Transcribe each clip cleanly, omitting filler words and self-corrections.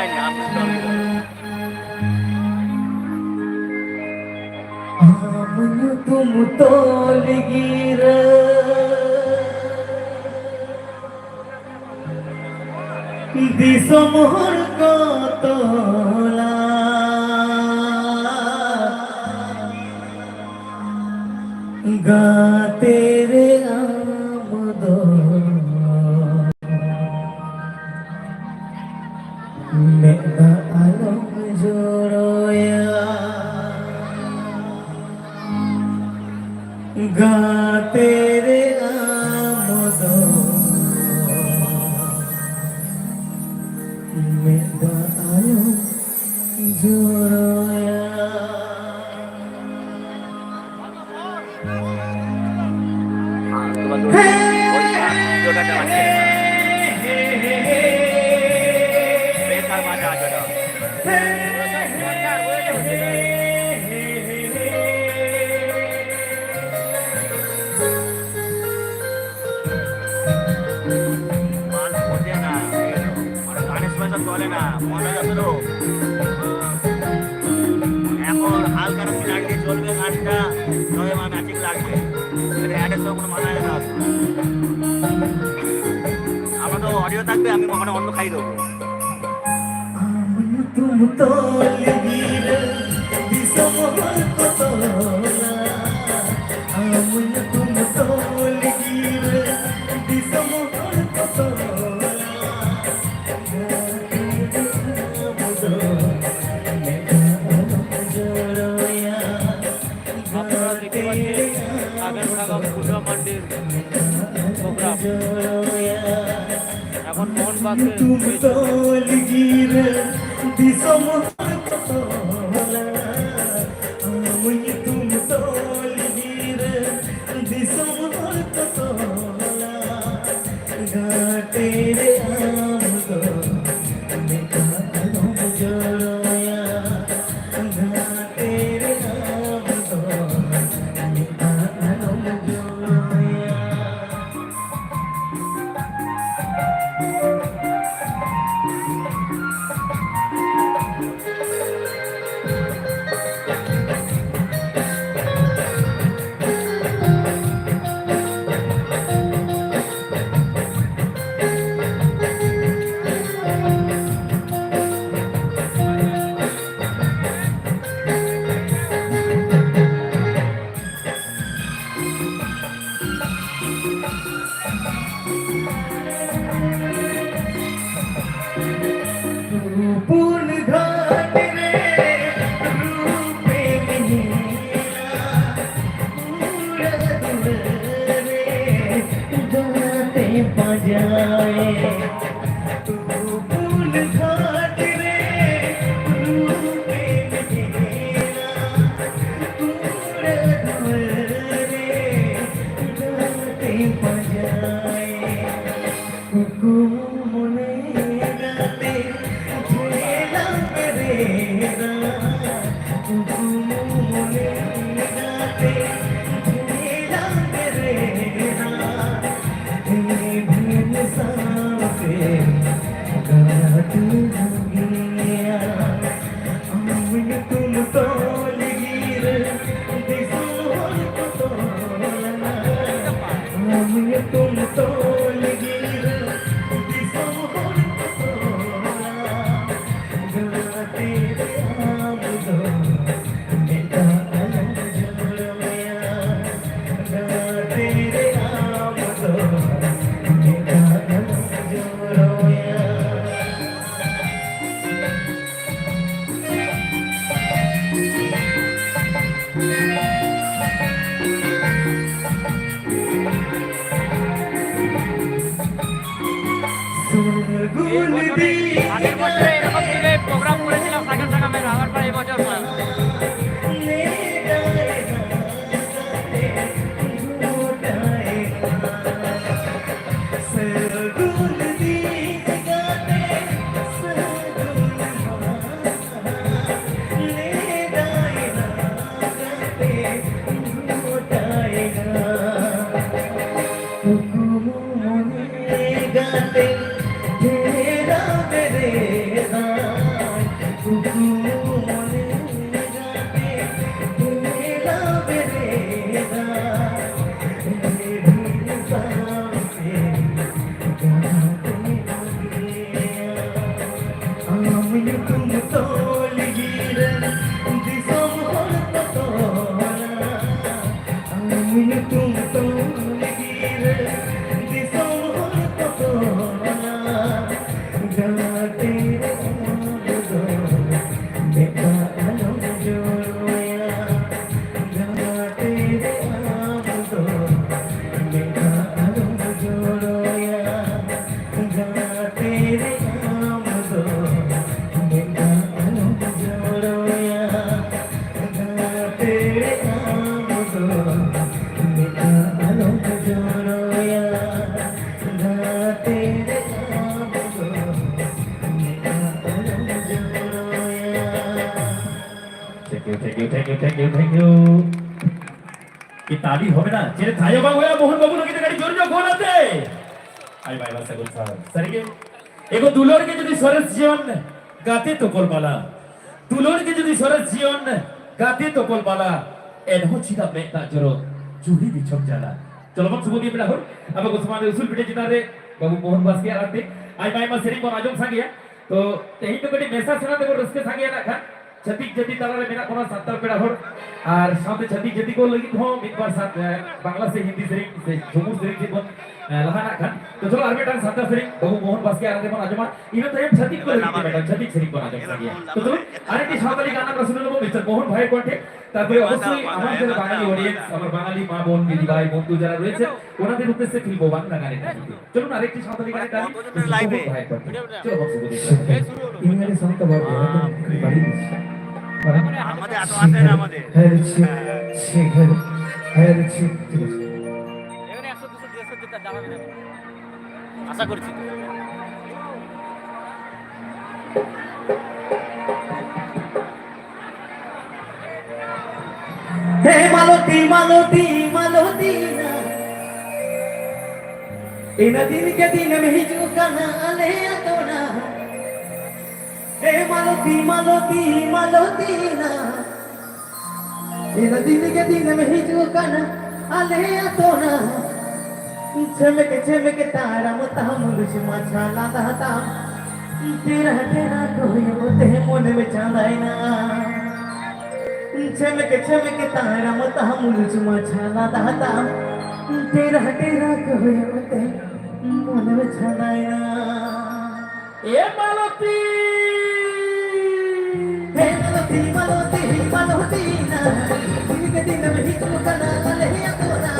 পাইনি, আপনি শুনতে হবে। आमन तुम तोल गिर दिसमोहर को तोला गाते रे आमद मेघा आलम जोड़ोया गाते रे आमद मेघा आलम जोड़ोया ভিডিওটা চালাচ্ছে বেকার মাঝে আছে মাল বোঝে না, মানে গানের সময় তো চলে না, মনে যাচ্ছে তো এখন হালকা সিনারি দিয়ে চলবে গানটা, তবে আমার ম্যাচিং লাগবে, এটা অ্যাডের সঙ্গে কোনো মানায় না। আমার তো অডিও থাকবে, আমি ওখানে অন্য খাই দেবো। तुम तोल गिर दिसमोहर को तोला आमन तुम तोल गिर दिसमोहर को तोला जोड़ोया আপনারা দেখতে পাচ্ছেন আগামী পূজা মন্দির প্রোগ্রাম এখন মোহনবাগে तुम तोल गिर दिसमोहर को तोला आमन तुम तोल गिर दिसमोहर को तोला गाते रे आमद मेघा आलम जोड़ोया गाते रे आमद मेघा आलम जोड़ोया पुन घाट रे रूपे मिला उड़द रे गाते बजाए पुन घाट रे रूपे मिला उड़द रे गाते बजाए कुकुमने गाते खेला मेरा कुकुमने गाते खेला मेरा भीम साथे गाती गया आमन तुम तोल गिर दिसमोहर को तोला आमन तुम तोल गिर दिसमोहर को तोला गाते रे आमद मेघा आलम जोड़ोया गाते रे आमद मेघा आलम जोड़ोया सुरगुल दी আগের বছরে এরকম দিনে প্রোগ্রাম করেছিলাম সাগর সাগামের, আবার পরে এই বছর ले मीठा आलोक जोड़ो यार गाते रहो मीठा आलोक जोड़ो यार। थैंक यू কি তালি হবে না ছেলে থাইও বাবু মোহন বাবু লোকে গাড়ি জোর জোর ফোন আছে আই ভাই বাসা গুল স্যার সরিকে এগো দুলোর কে যদি সরস জীবন গাতে তো কলবালা দুলোর কে যদি সরস জীবন গাতে তো কলবালা এন হচ্ছিটা মেটা জোর চুরি বিছক জালা চলো মত সুবদি বেটা হর अब उस्मान उसूल बेटे जिता रे बाबू मोहन बास के आते आई भाई मा सेरी को आजम सांगिया तो तेही तो कटी मेसा सुना देखो रस्के सांगिया ना खा छतिक जति तालारे मेना कोना सातल पेड़ा हर और साथे छतिक जति को लगी हो एक बार साथ बांग्ला से हिंदी से झुमुर से के बन लहाना खान तो चलो आर बेटा सातल से बाबू मोहन बास के आते मन आजमा इनो तो छतिक को लगी बेटा छतिक से को आजम सांगिया तो चलो আরেকটি সাঁওতালি গান আমরা শুনে নেব মিস্টার মোহন ভাইয়ের কণ্ঠে তারপরে অবশ্যই আমাদের বাঙালি অডিয়েন্স আমার বাঙালি মা বোন দিদি ভাই বন্ধু যারা রয়েছে ওনাদের উদ্দেশ্যে ফিরবো বাংলা গানের গীতে চলুন আরেকটি সাঁওতালি গানের গান লাইভে চলো বক্স বুঝে ইংরেজি সঙ্গ তো বড় বাড়ি দিচ্ছে আমাদের এত আসে না আমাদের হ্যাঁ শিখর হ্যাঁ শিখ এখানে 100 200 150 দিতে দাঁড়াবে না আশা করছি হে মালতী মালতী মালতী না इन दिन के दिन में ही चुका ना ले तो ना हे मालती मालती मालती ना इन दिन के दिन में ही चुका ना ले तो ना चमक तारा मता मुझ मछाला दाता तेरा तेरा कोई होते मन में चांदाई ना चमक तारा मता मुझ मछाला दाता तेरा तेरा कोई होते मन में छनाई ना এ মালতী हे मालती मालती मालती ना दिन के दिन में ही चुका ना ले तो ना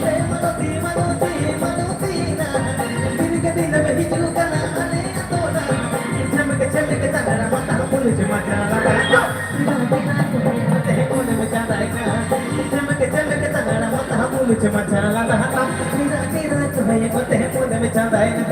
हे मालती मालती मालती ना दिन के दिन में ही चुका ना ले तो ना चमक तारा मता मुझ मचाला तेरा तेरा कोई होते मन में छनाई ना चमक तारा मता मुझ मचाला तेरा तेरा कोई होते मन में छनाई ना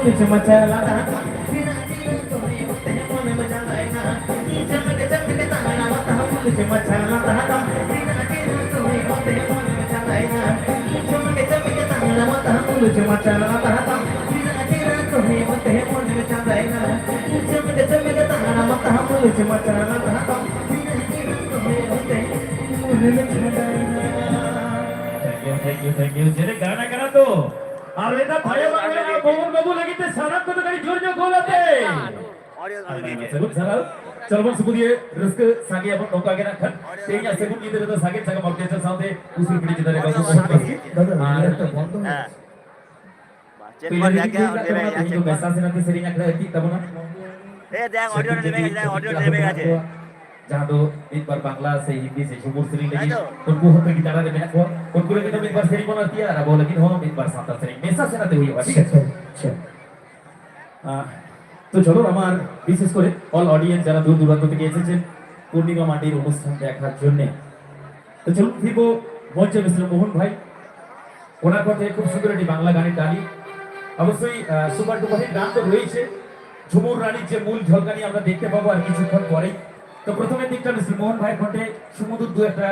मुझे मचला था बिना दिल तुम्हें होते मन में जाए ना चमके चमके तारा मत मुझे मचला था बिना दिल तुम्हें होते मन में जाए ना चमके चमके तारा मत मुझे मचला था बिना दिल तुम्हें होते मन में जाए ना चमके चमके तारा मत मुझे मचला था बिना दिल तुम्हें होते मन में जाए ना थैंक यू जेरे गाना गाना तो আর এটা ভাই বাংলা মোহন বাবু লাগিতে সারাত কত গাড়ি জোর জোর গোলাতে ऑडियो सुन लीजिए sebut saral চলবন সুবুদিয়ে রিস্ক সাগে আপন নৌকা কে রাখেন তেইয়া সেকেন্ড নিতে তো সাগে সাগে মর্কেটের সাথে উসুল পিড়ি জিদারে বাবু মোহন বাবু দাদা এটা বন্ধ হ্যাঁ চেক तो कर ये क्या देखिए देवे तो जो पैसा से ना सेरिंग একটা কি তব না ए देख ऑडियो देवे गया ऑडियो देवे गया जहां तो एक बार बांग्ला से हिंदी से शुभर सेरिंग लगी उनको होता की तरह देवे ना को उनको लेके तो एक बार सेरिंग बनाती है और बोले कि हम एक बार साथ सेरिंग मेसा से ना दे हुई ठीक है তো চলো আমার বিশেষ করে অল অডিয়েন্স যারা দূর দূরান্ত থেকে এসেছেন পূর্ণিমা মাটির অনুষ্ঠান দেখার জন্য তো চলুন ফিরবো মঞ্চে মিস্টার মোহন ভাই ওনার কথায় খুব সুন্দর একটি বাংলা গানের গানি অবশ্যই সুপার ডুপার হিট গান তো রয়েছে ঝুমুর রানীর যে মূল ঝলকানি আমরা দেখতে পাবো আর কিছুক্ষণ পরেই তো প্রথমে দিকটা মিস্টার মোহন ভাই কণ্ঠে সুমধুর দু একটা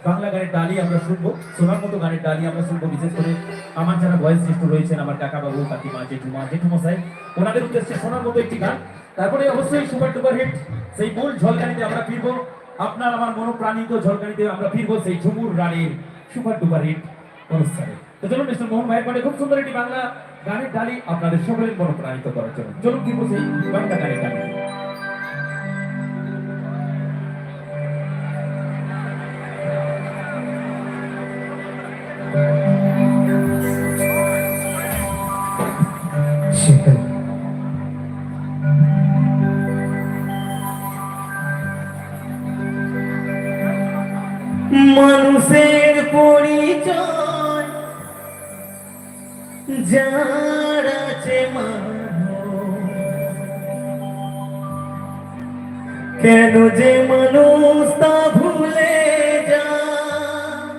বাংলা গানের ডালি আমরা শুনবো শোনার মতো গানের ডালি আমরা শুনবো বিশেষ করে আমার যারা ভয়েস সৃষ্ট রয়েছেন আমার কাকা বাবু কাকিমা জেঠুমা সাহেব ওনাদের উদ্দেশ্যে শোনার মতো একটি গান তারপরে অবশ্যই সুপার ডুপার হিট সেই মূল ঝলকানিতে আমরা ফিরবো আপনার আমার মনোপ্রাণিত ঝলকানিতে আমরা ফিরবো সেই ঝুমুর রানীর সুপার ডুপার হিট অনুষ্ঠানে তো চলুন মিস্টার মোহন ভাইয়ের কণ্ঠে খুব সুন্দর একটি বাংলা গানের ডালি আপনাদের সকলের মনোপ্রাণিত করার জন্য চলুন ফিরবো সেই বাংলা গানের ডালি মানুষের পরিচয় যার আছে কেন যে মানুষ তা ভুলে যায়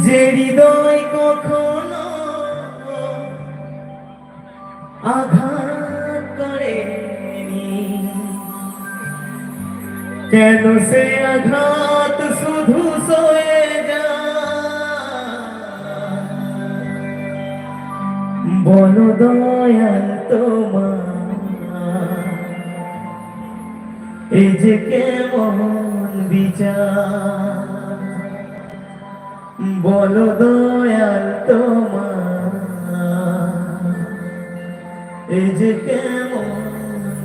যে হৃদয় কখনো আঘাত করেনি কেন সে আঘাত শুধু সয়ে যায় বলো দয়াল তোমার এই যে কেমন বিচার বলো দয়াল তোমার এই যে কেমন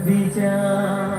বিচার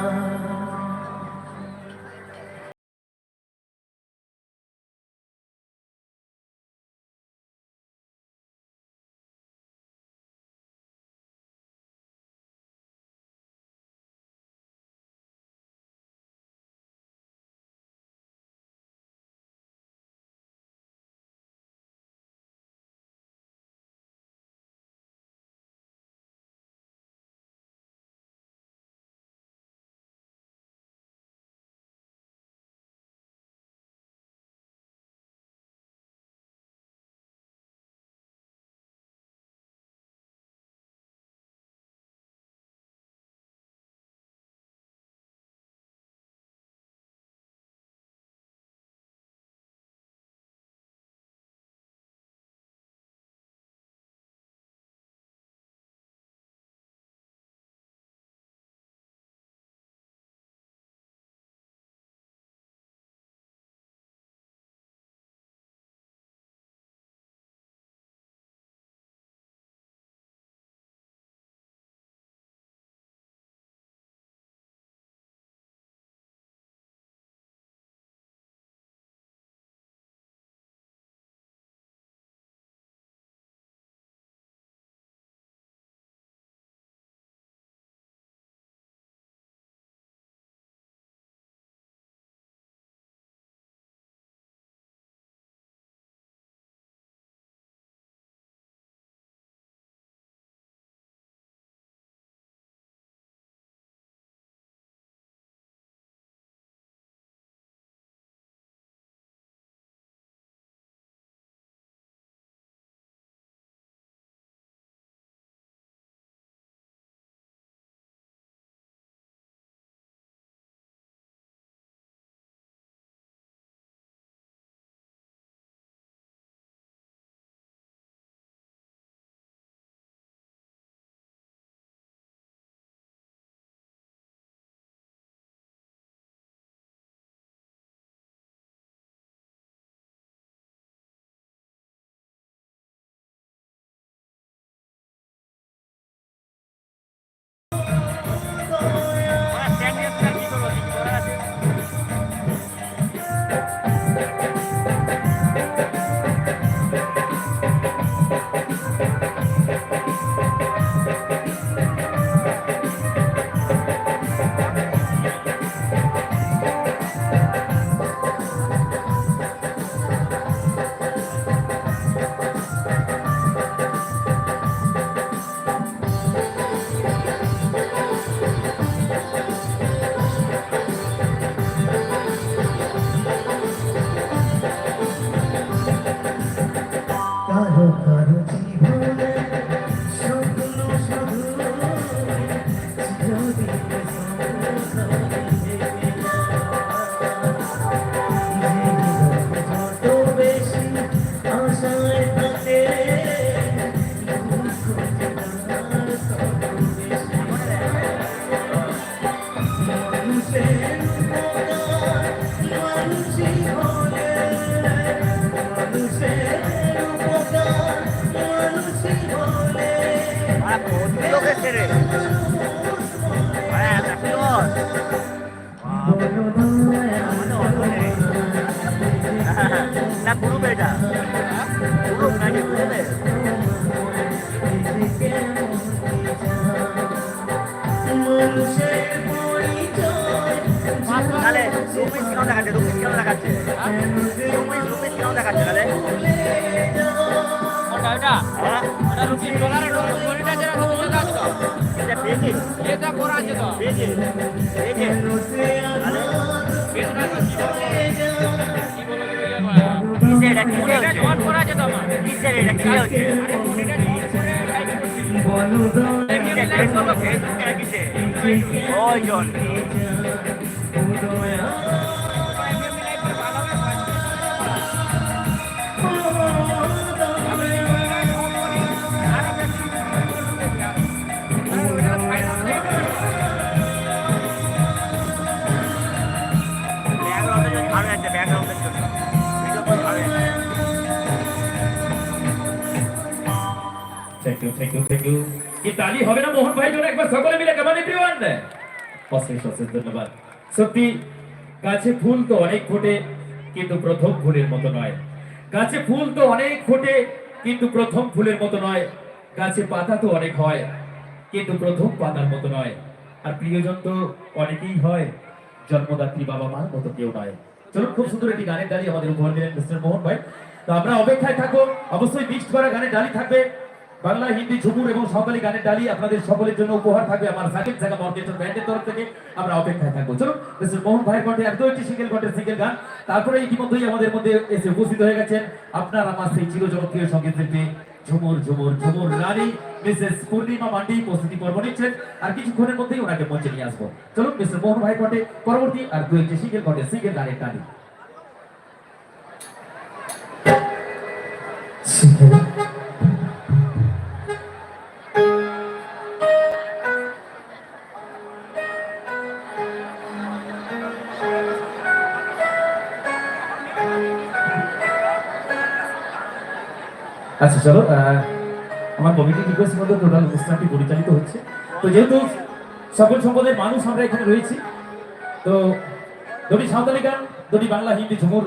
রে হ্যাঁ দেখুন না গ্রুপ এটা গ্রুপ নাকি গ্রুপে তাহলে রুপিস কেন দেখাচ্ছে রুপিস কেন দেখাচ্ছে রুপিস কেন দেখাচ্ছে তাহলে ওটা রুপিস ডলারে ডলারটা যেটা রুপিস আছে তো এটা পেয়েছি এটা করা আছে তো পেয়েছি পেয়েছি কিসের এটা কিসে এটা হচ্ছে নোট করা আছে তো আমার কিসের এটা কিসে হচ্ছে ওই জন ব্যাকগ্রাউন্ডের জন্য ভালো লাগছে ব্যাকগ্রাউন্ডের জন্য ভিডিও ভালো লাগছে থ্যাংক ইউ কি তালি হবে না মোহন ভাই জন্য একবার সকলে মিলে কেমন এভরিওয়ান অশেষ ধন্যবাদ সত্যি গাছে ফুল তো অনেক ফোটে কিন্তু প্রথম ফুলের মতো নয় গাছে ফুল তো অনেক ফোটে কিন্তু প্রথম ফুলের মতো নয় গাছে পাতা তো অনেক হয় কিন্তু প্রথম পাতার মতো নয় আর প্রিয়জন তো অনেকেই হয় জন্মদাত্রী বাবা মার মতো কেউ নয় চলুন খুব সুন্দর একটি গানের ডালি আমাদের উপহার দিলেন মিস্টার মোহন ভাই তো আমরা অপেক্ষায় থাকবো অবশ্যই মিক্সড করা গানের ডালি থাকবে বাংলা হিন্দি ঝুমুর এবং সাঁওতালি গানের ডালি আপনাদের সকলের জন্য উপহার থাকবে আমার সাকিব জায়গা অর্কেস্ট্রা ব্যান্ডের তরফ থেকে আমরা অপেক্ষায় থাকবো চলুন মিস্টার মোহন ভাইয়ের কণ্ঠে একদম একটি সিঙ্গেল গান তারপরে ইতিমধ্যেই আমাদের মধ্যে এসে উপস্থিত হয়ে গেছেন আপনার আমার সেই চিরজনপ্রিয় সঙ্গীত শিল্পী ঝুমুর ঝুমুর ঝুমুর রানী মিসেস পূর্ণিমা মান্ডি প্রস্তুতি পর্ব নিচ্ছেন আর কিছুক্ষণের মধ্যেই ওনাকে মঞ্চে নিয়ে আসবো চলুন মিস্টার মোহন ভাইয়ের কণ্ঠে পরবর্তী আর দু একটি সিঙ্গেল গানের ডালি আচ্ছা চলো আমার কমিটি রিকোয়েস্ট মতো টোটাল অনুষ্ঠানটি পরিচালিত হচ্ছে তো যেহেতু সকল সম্পদের মানুষ আমরা এখানে রয়েছি তো দুটি সাঁওতালি গান দুটি বাংলা হিন্দি ঝুমুর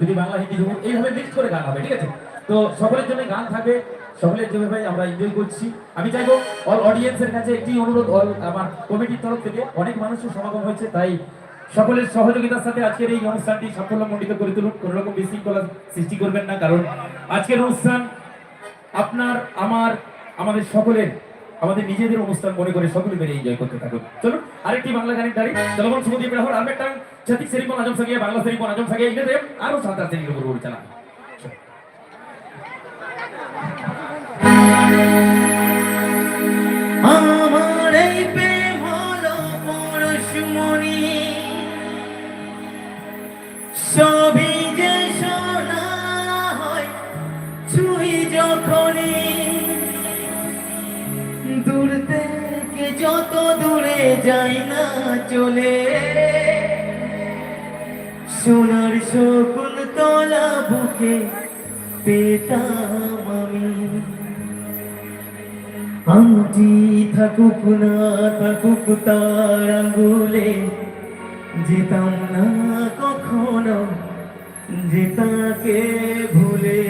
দুটি বাংলা হিন্দি ঝুমুর এইভাবে মিক্স করে গান হবে ঠিক আছে তো সকলের জন্য গান থাকবে সকলের জন্য ভাই আমরা এনজয় করছি আমি চাইবো অল অডিয়েন্সের কাছে একটি অনুরোধ আমার কমিটির তরফ থেকে অনেক মানুষের সমাগম হয়েছে তাই সকলের সহযোগিতার সাথে আজকের এই অনুষ্ঠানটি সাফল্যমণ্ডিত করে তুলুন কোনো রকম বিশৃঙ্খলা সৃষ্টি করবেন না কারণ আজকের অনুষ্ঠান আপনার আমাদের সকলের আমাদের নিজেদের অনুষ্ঠান মনে করে সকলে মিলে এনজয় করতে থাকুন চলুন আরেকটি বাংলা গানের ডালি চলমান সুমতি ইব্রাহিম আলবেটাং ছাতিক সেরিপন আজম সাগিয়া বাংলা সেরিপন আজম সাগিয়া ইংরেজি আরো 7 শ্রেণীর উপর পরিচালনা আমার এই প্রেম হলো পরশমণি সবই যে শোনা হয় ছুঁই যখনই দূর থেকে যত দূরে যাই না চলে সোনার শকুন তলা বুকে পেতাম আংটি থাকুক না থাকুক তার আঙ্গুলে যেতাম না কখনো যে তাকে ভুলে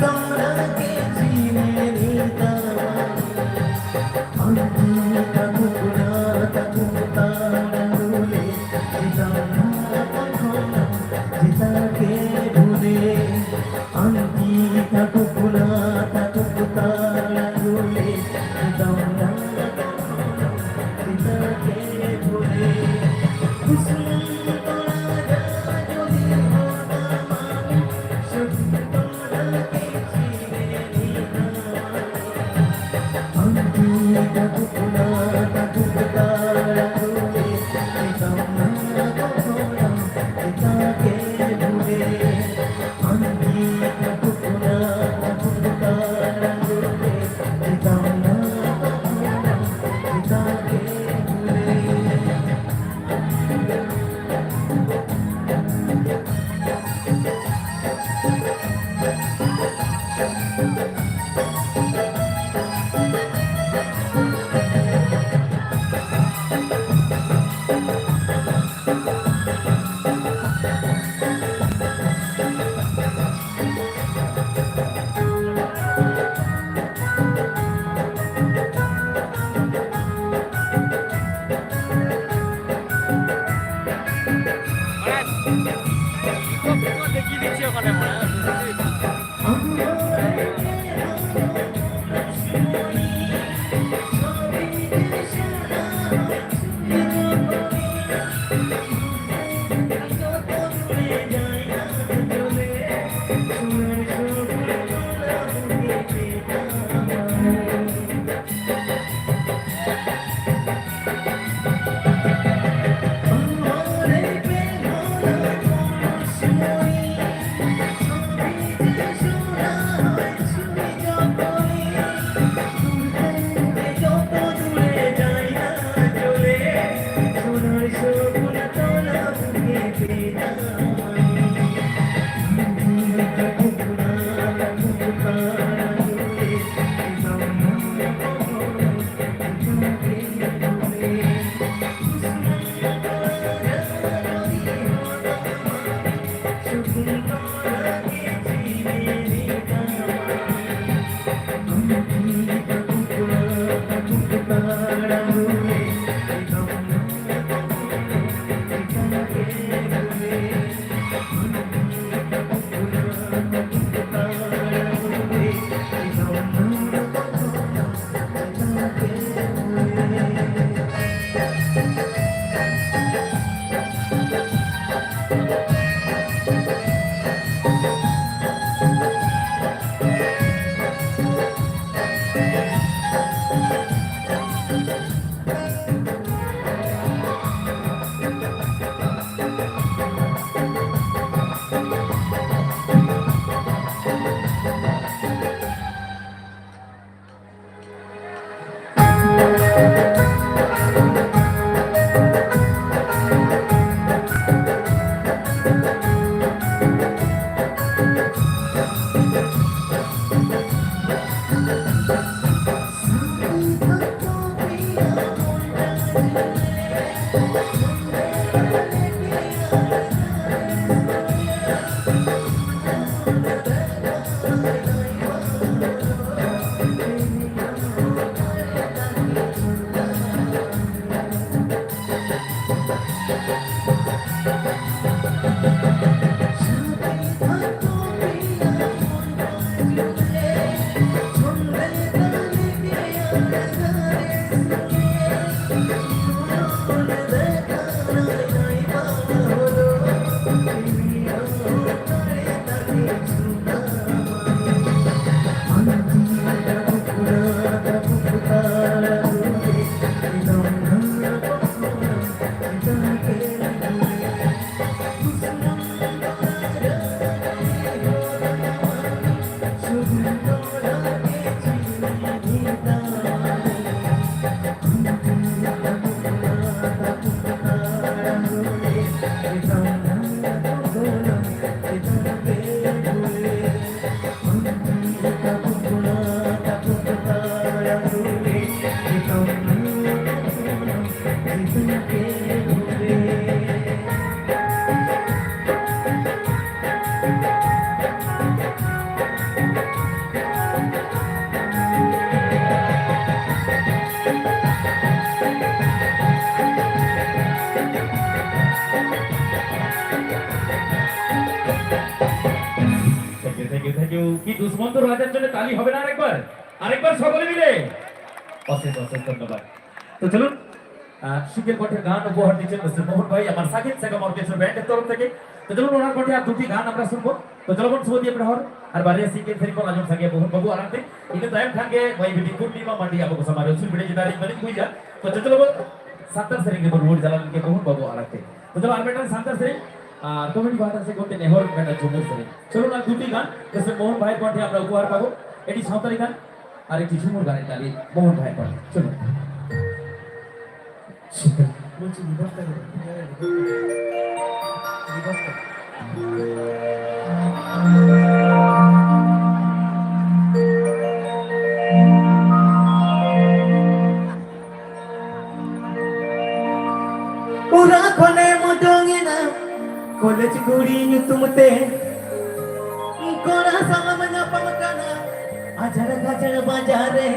তোরাকে চিনে নিতাম আংটি থাকুক না থাকুক তার আঙ্গুলে যেতাম না কখনো যে তাকে ভুলে আংটি থাকুক না থাকুক তার আঙ্গুলে যেতাম না কখনো যে তাকে ভুলে Takut থ্যাংক ইউ কি দুষ্মন্ত রাজার জন্য তালি হবে না আরেকবার সকলে মিলে অশেষ ধন্যবাদ। তো চলুন সুখের কণ্ঠে গান উপহার দিচ্ছেন মিস্টার মোহন ভাই আমার সাকিব সেগম অর্কেস্ট্রা ব্যান্ডের তরফ থেকে। তো চলুন ওনার কণ্ঠে আর দুটি গান আমরা শুনবো। তো চলুন শুভ দিয়ে প্রহর আর बारे सीखे फिर को आजम सके मोहन बाबू आरामते इके टाइम खांगे वही बेटी पूर्णिमा मंडी आपको समारोह सुन बिड़े जितारी बनी हुई जा। तो चलो सातर सरे के रोड जलाल के मोहन बाबू आरामते। तो चलो आरबेटा सातर सरे कमेडी बात से कोते नेहर बेटा जुमुर सरे। चलो ना दुटी गान जैसे मोहन भाई कण्ठे আমরা উপহার পাবো এটি সাঁওতালি গান আর একটি ঝুমুর গানের তালি মোহন ভাই কণ্ঠে। চলো বলছি বিভক্ত पूरा खोले मोटोंगे ना कॉलेज गुड़ी तुमते कोरा समझना पमकाना आजर गाजर बाजारे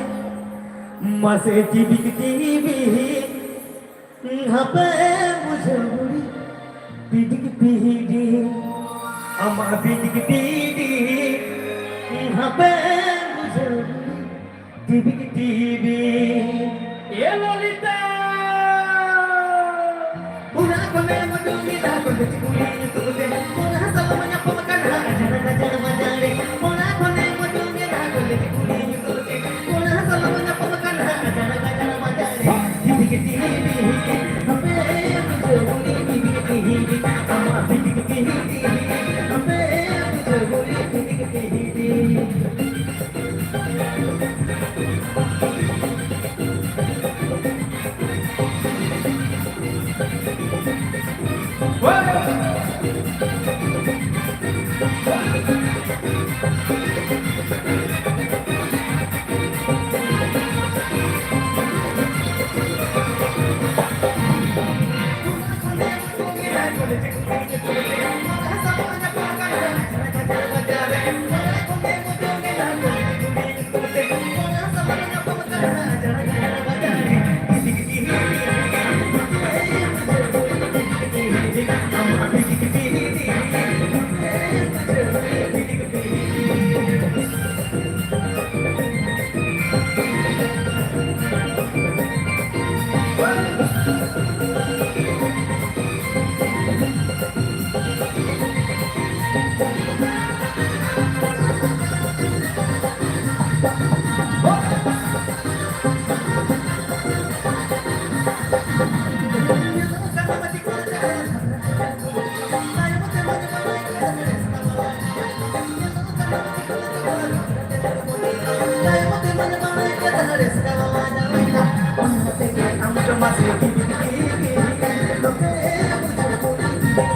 मसे टीवी हपे मुझे बुड़ी बिडिक पीडी अमा बिडिक पीडी हपे मुझे बुड़ी टीवी এ ললিতা पूरा खोले मोटोंगे ना कॉलेज गुड़ी तुमते कोरा समझना पमकाना आजर गाजर बाजारे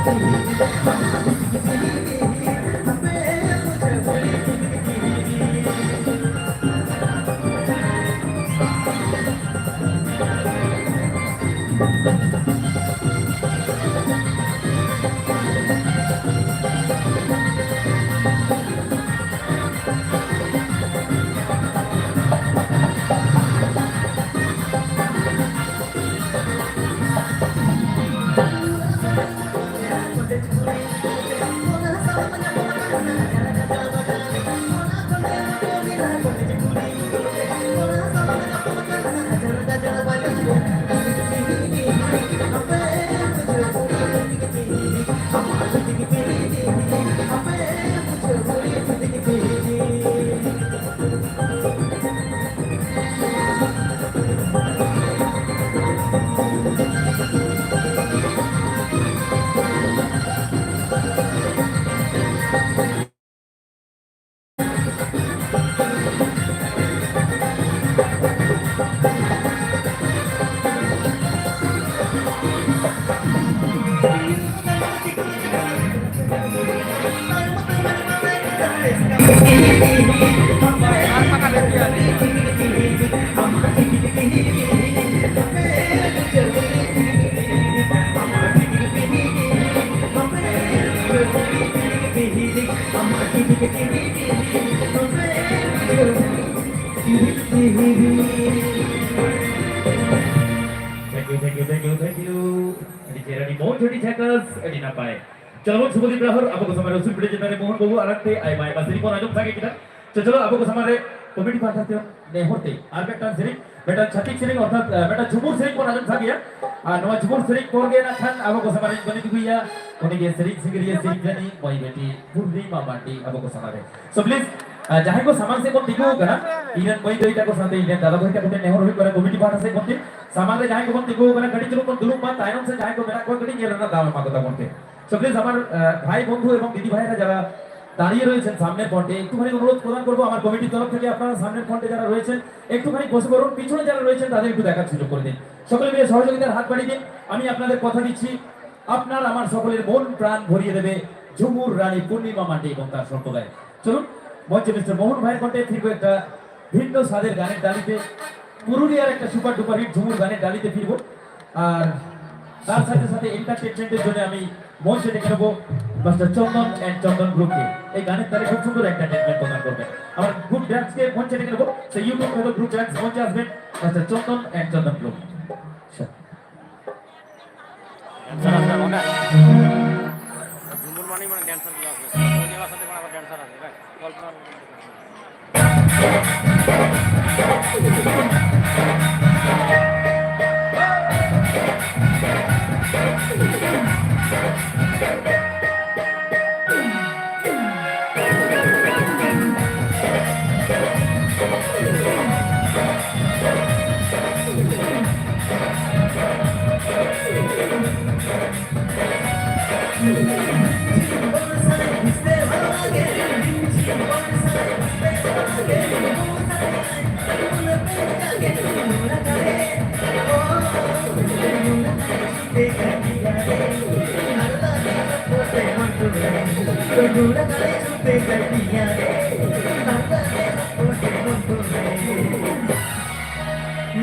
Thank you. Ini kira di mohon jadi checkers, ini napai. Calon seperti berahur, apa kesama Rasul Budi Jentare mohon bawa alat te, ay mai masih pun ajak sakit kita. Calo apa kesama re, komedi pasar tiap nehorte. Arbek tan sering, beta chatik sering, orta beta jumur sering pun ajak sakit ya. Nama jumur sering korge na kan, apa kesama re bani tu ya, koni ge sering sering jani, mai beti purni mamati, apa kesama re. So please. Jangan kau saman se kau tiku kan? Inian kau itu kita kau santai inian dalam kau kita nehor hidup pada komedi pasar se kau ti. Saman se jangan kau tiku kan? Kadi celuk kau dulu mat, tayangan se jangan kau berak kau kadi nyeran dalam mak kau tak So please আমার ভাই বন্ধু এবং দিদি ভাইরা যারা দাঁড়িয়ে রয়েছেন সামনের ফ্রন্টে একটুখানি অনুরোধ প্রদান করব আমার কমিটির তরফ থেকে আপনারা সামনের ফ্রন্টে যারা রয়েছেন একটুখানি বসে পড়ুন পিছনে যারা রয়েছেন তাদের একটু দেখার সুযোগ করে দিন সকলে মিলে সহযোগিতার হাত বাড়িয়ে দিন আমি আপনাদের কথা দিচ্ছি আপনার আমার সকলের মন প্রাণ ভরিয়ে দেবে ঝুমুর রানী পূর্ণিমা মাটি এবং তার সম্প্রদায় চলুন মঞ্চে মিস্টার মোহন ভাইয়ের কণ্ঠে ফিরবো একটা ভিন্ন স্বাদের গানের ডালিতে পুরুলিয়ার একটা সুপার ডুপার হিট ঝুমুর গানের ডালিতে ফিরবো আর তার সাথে সাথে এন্টারটেইনমেন্টের জন্য আমি মঞ্চে ডেকে নেবো মাস্টার চন্দন এন্ড চন্দন গ্রুপকে এই গানের তালে খুব সুন্দর এন্টারটেইনমেন্ট প্রদান করবে আমার গ্রুপ ডান্সকে মঞ্চে ডেকে নেবো সেই ইউটিউব হলো গ্রুপ ডান্স মঞ্চে আসবেন master Chandan and Chandan group Jhumur মানে ড্যান্সার গুলো আছে ওদের সাথে আবার ড্যান্সার আছে রাইট কল্পনা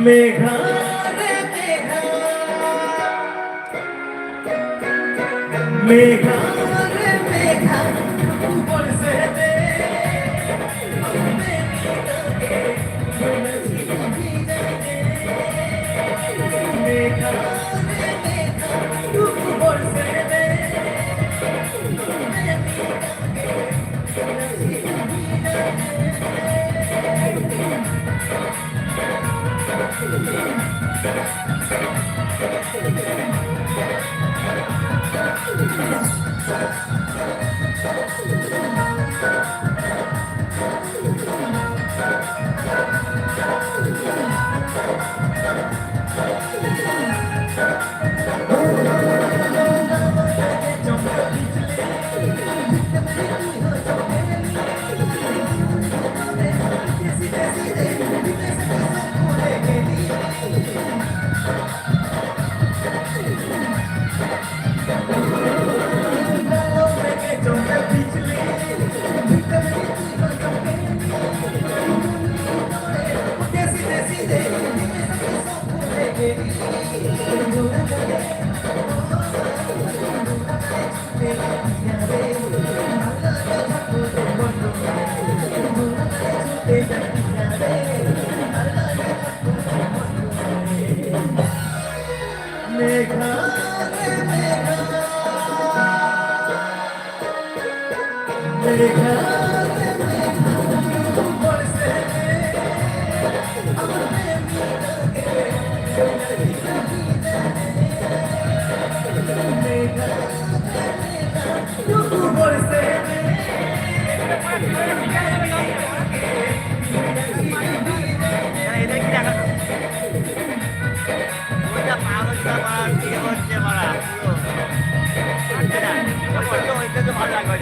मेघा मेघा रे मेघा ऊपर से दे मेघा रे मेघा ऊपर से दे ছুটে যায় পিয়ারে আর লাগে মেঘা রে মেঘা মেঘা রে মেঘা বরসে আমার প্রেমিকাকে মেঘা রে মেঘা তু বরসে এদের কি দেখা ওইটা পাগলটা মারা বিয়ে হচ্ছে মারা ওইটা তো ভালো লাগবে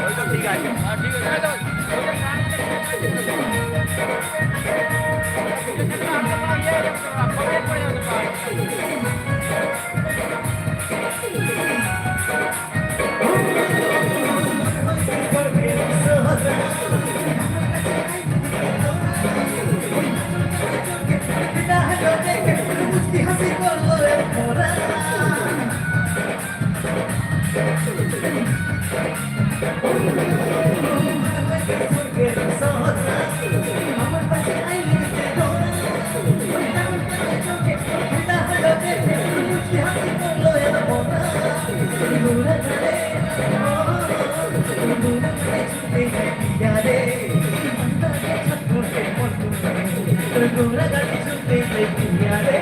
ওইটা ঠিক আছে ঠিক আছে হাসি করলো রে মোরা আমার পাশে আইলে হাসি করলো রে মোরা ঘুরে ঘুরে ছুটে পিয়ারে ঘুরে গাড়ি ছুটে পিয়ারে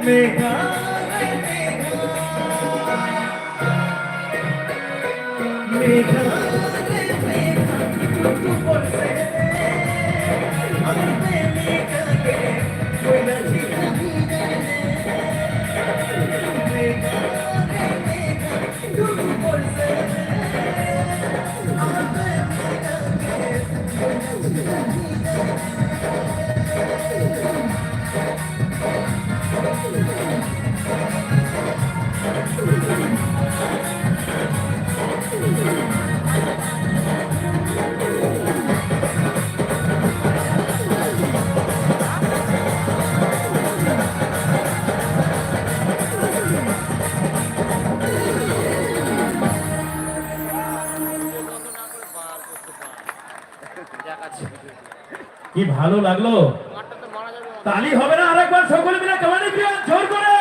মেঘা রে মেঘা মেঘা রে মেঘা তু বরসে আমার প্রেমিকাকে বলেছি আমি মেঘা রে মেঘা তু বরসে আমার প্রেমিকাকে বলেছি আমি কি ভালো লাগলো তালি হবে না আরেকবার সকলে মিলে কামানি প্রিয় জোর করে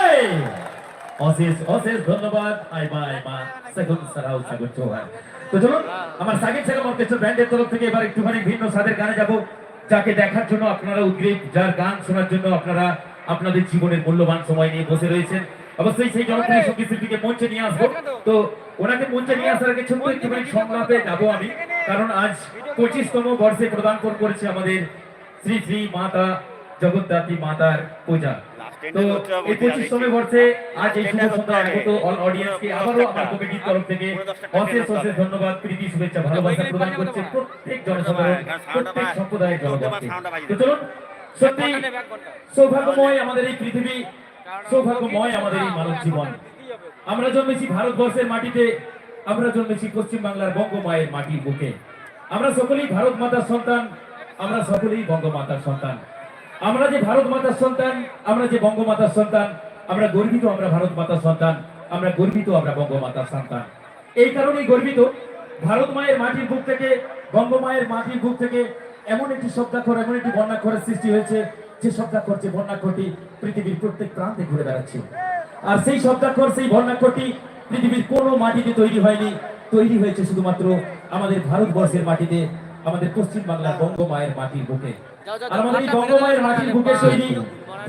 অশেষ অশেষ ধন্যবাদ আই বাই মা সেগুন সারাও সাগর চৌহান তো চলুন আমার সাকিব সেগম অর্কেস্ট্রা ব্যান্ডের তরফ থেকে এবার একটুখানি ভিন্ন স্বাদের গানে যাব যাকে দেখার জন্য আপনারা উদ্গ্রীব যার গান শোনার জন্য আপনারা আপনাদের জীবনের মূল্যবান সময় নিয়ে বসে রয়েছেন অবশ্যই সেই জনপ্রিয় সঙ্গীত শিল্পীকে মঞ্চে নিয়ে আসবো তো ওনাকে মঞ্চে নিয়ে আসার আগে ছোট্ট একটুখানি সংলাপে যাবো আমি কারণ আজ 25তম বর্ষে প্রদান করেছে আমাদের শ্রী শ্রী মাতা জগদ্ধাত্রী মাতার পূজা তো এই 25তম বর্ষে আজ এই শুভ সন্ধ্যা আগত অল অডিয়েন্সকে আবারও আমার কমিটির তরফ থেকে অশেষ অশেষ ধন্যবাদ প্রীতি শুভেচ্ছা ভালোবাসা প্রদান করছে প্রত্যেক জনসাধারণ প্রত্যেক সম্প্রদায়ের জনগণকে তো চলুন সত্যি সৌভাগ্যময় আমাদের এই পৃথিবী সৌভাগ্যময় আমাদের এই মানব জীবন আমরা জন্মেছি ভারতবর্ষের মাটিতে আমরা জন্মেছি পশ্চিম বাংলার বঙ্গমায়ের মাটির বুকে আমরা সকলেই ভারত মাতার সন্তান আমরা সকলেই বঙ্গমাতার সন্তান আমরা যে ভারত মাতার সন্তান আমরা যে বঙ্গমাতার সন্তান আমরা গর্বিত আমরা ভারত মাতার সন্তান আমরা গর্বিত আমরা বঙ্গমাতার সন্তান এই কারণেই গর্বিত ভারত মায়ের মাটির বুক থেকে বঙ্গমায়ের মাটির বুক থেকে এমন একটি শব্দাক্ষর এমন একটি বর্ণাক্ষরের সৃষ্টি হয়েছে যে শব্দাক্ষর যে বর্ণাক্ষরটি পৃথিবীর প্রত্যেক প্রান্তে ঘুরে বেড়াচ্ছে আর সেই শব্দাক্ষর সেই বর্ণাক্ষরটি পৃথিবীর কোনো মাটিতে তৈরি হয়নি তৈরি হয়েছে শুধুমাত্র আমাদের ভারতবর্ষের মাটিতে আমাদের পশ্চিম বাংলার বঙ্গমায়ের মাটির বুকে আর আমাদের এই বঙ্গমায়ের মাটির বুকের তৈরি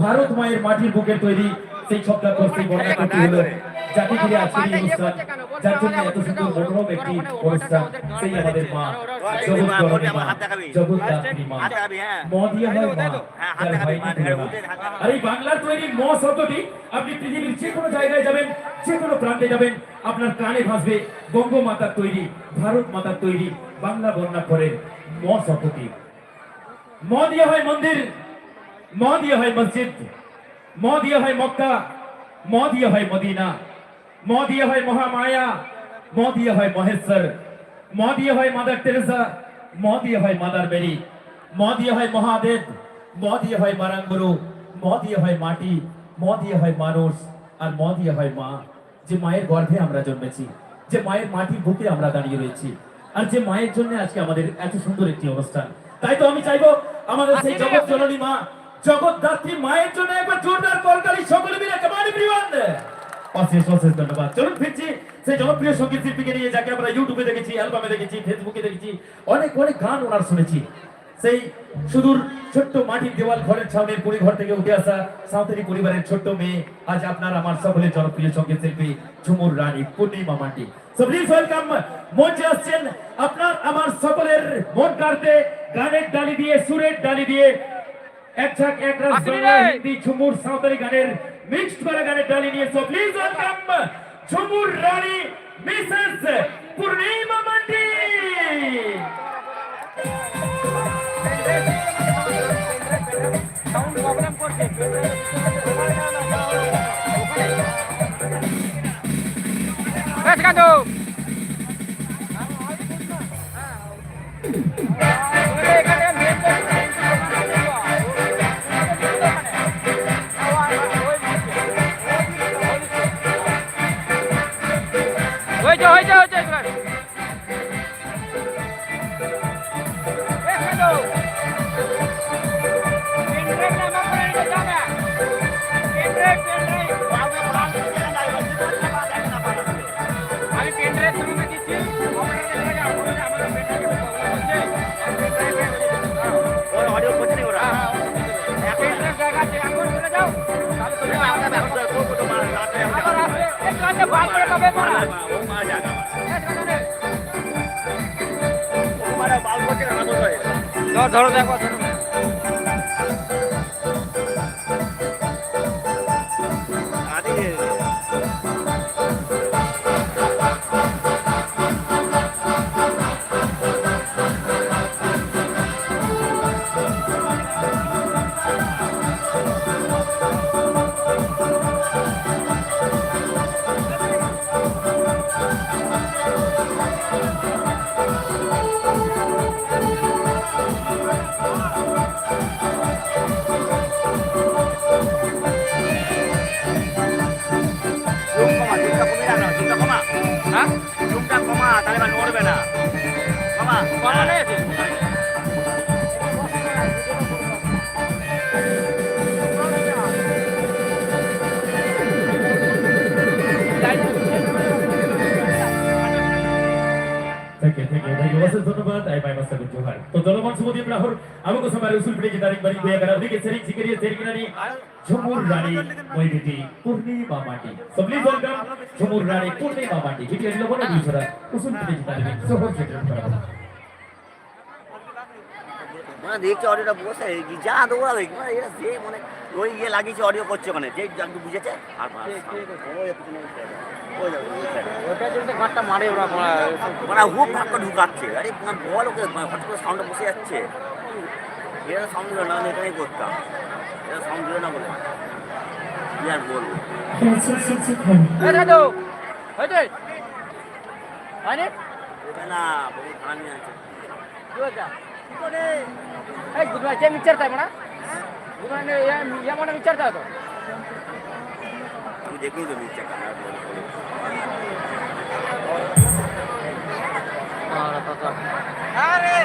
ভারত মায়ের মাটির বুকের তৈরি সেই শব্দাক্ষর সেই বর্ণাক্ষরটি হলো জাতি ঘিরে আজকের এই অনুষ্ঠান যার জন্য এত সুন্দর মনোরম একটি অনুষ্ঠান সেই আমাদের মা জগৎ জননী মা জগদ্ধাত্রী মা মদিয়া হয় মা যার হয়নি তুলনা আর এই বাংলার তৈরি ম শব্দটি আপনি পৃথিবীর যে কোনো জায়গায় যাবেন যে কোনো প্রান্তে যাবেন আপনার কানে ভাসবে বঙ্গমাতার তৈরি ভারত মাতার তৈরি বাংলা বর্ণাক্ষরের ম শব্দটি ম দিয়ে হয় মন্দির ম দিয়ে হয় মসজিদ ম দিয়ে হয় মক্কা ম দিয়ে হয় মদিনা ম দিয়ে হয় মহামায়া ম দিয়ে হয় মহেশ্বর ম দিয়ে হয় মাদার তেরেসা ম দিয়ে হয় মাদার মেরি ম দিয়ে হয় মহাদেব ম দিয়ে হয় মারাঙ্গুরু ম দিয়ে হয় মাটি ম দিয়ে হয় মানুষ আর ম দিয়ে হয় মা যে মায়ের গর্ভে আমরা জন্মেছি যে মায়ের মাটির বুকে আমরা দাঁড়িয়ে রয়েছি, আর যে মায়ের জন্য আজকে আমাদের এত সুন্দর একটি অনুষ্ঠান। তাই তো আমি চাইবো আমাদের সেই জগৎ জননী মা, জগৎ দাত্রী মায়ের জন্য একবার জোরদার করতালি সকলে মিলে। কেমন এভরিওয়ান, অশেষ অশেষ ধন্যবাদ। চলুন ফিরছি সেই জনপ্রিয় সঙ্গীত শিল্পীকে নিয়ে, যাকে আমরা ইউটিউবে দেখেছি, অ্যালবামে দেখেছি, ফেসবুকে দেখেছি, অনেক অনেক গান ওনার শুনেছি। সেই সুদূর ছোট্ট মাটির দেওয়াল ঘরের ছাউনির কুড়ি ঘর থেকে উঠে আসা সাঁওতালি পরিবারের ছোট্ট মেয়ে, আজ আপনার আমার সকলের জনপ্রিয় সঙ্গীত শিল্পী Jhumur Rani Purnima Mandi. So please welcome. মঞ্চে আসছেন আপনার আমার সকলের মন কাড়তে গানের ডালি দিয়ে, সুরের ডালি দিয়ে, এক ঝাঁক এক রাস বাংলা হিন্দি ঝুমুর সাঁওতালি গানের মিক্সড করা গানের ডালি নিয়ে। So please welcome Jhumur Rani Mrs Purnima mandi. Sound problem করছে। বেশ গান দাও। হয়ে যাও আমি পেনড্রাইভ শুরু করে দিচ্ছি। অডিও করছে নি ওরা। পেনড্রাইভ জায়গা আছে, এখন চলে যাও। তাহলে চলে যাও। আবার আসবে। এক গানে বার করে কবে পড়া? ধরো দেখো। তাহলে নড়বে না মামা। धन्यवाद। आई बाय मस्त जोहार। तो जलमान सुमति प्रहर हमको समय उसूल पड़ी की तारीख बनी हुई है। अगर के सेरिंग सिकरिए सेरिंगनी झुमुर रानी मोई बेटी पूर्णिमा माटी। सो प्लीज वेलकम झुमुर रानी पूर्णिमा माटी। वीडियो लोगों ने दूसरा उसूल पड़ी की तारीख सोहर से करा মানে দেখছে অডিওটা বসে যা দৌড়াবে মানে এটা যে মানে ওই ইয়ে লাগিয়েছে অডিও করছে মানে যে একটু বুঝেছে আর ওটা যদি ঘাটটা মারে ওরা মানে হুক ভাগ করে ঢুকাচ্ছে। আরে বল ওকে হঠাৎ করে সাউন্ডটা বসে যাচ্ছে। এটা সাউন্ড দিল না, এখানেই করতাম। এটা সাউন্ড দিল না বলে কি আর বলবো। হয়েছে হয়নি না বহু খারাপ আছে। गुरुवारच्या विचारताय म्हणा गुरुवार या म्हणा विचारताय तो আমি দেখুন তো নিচে अरे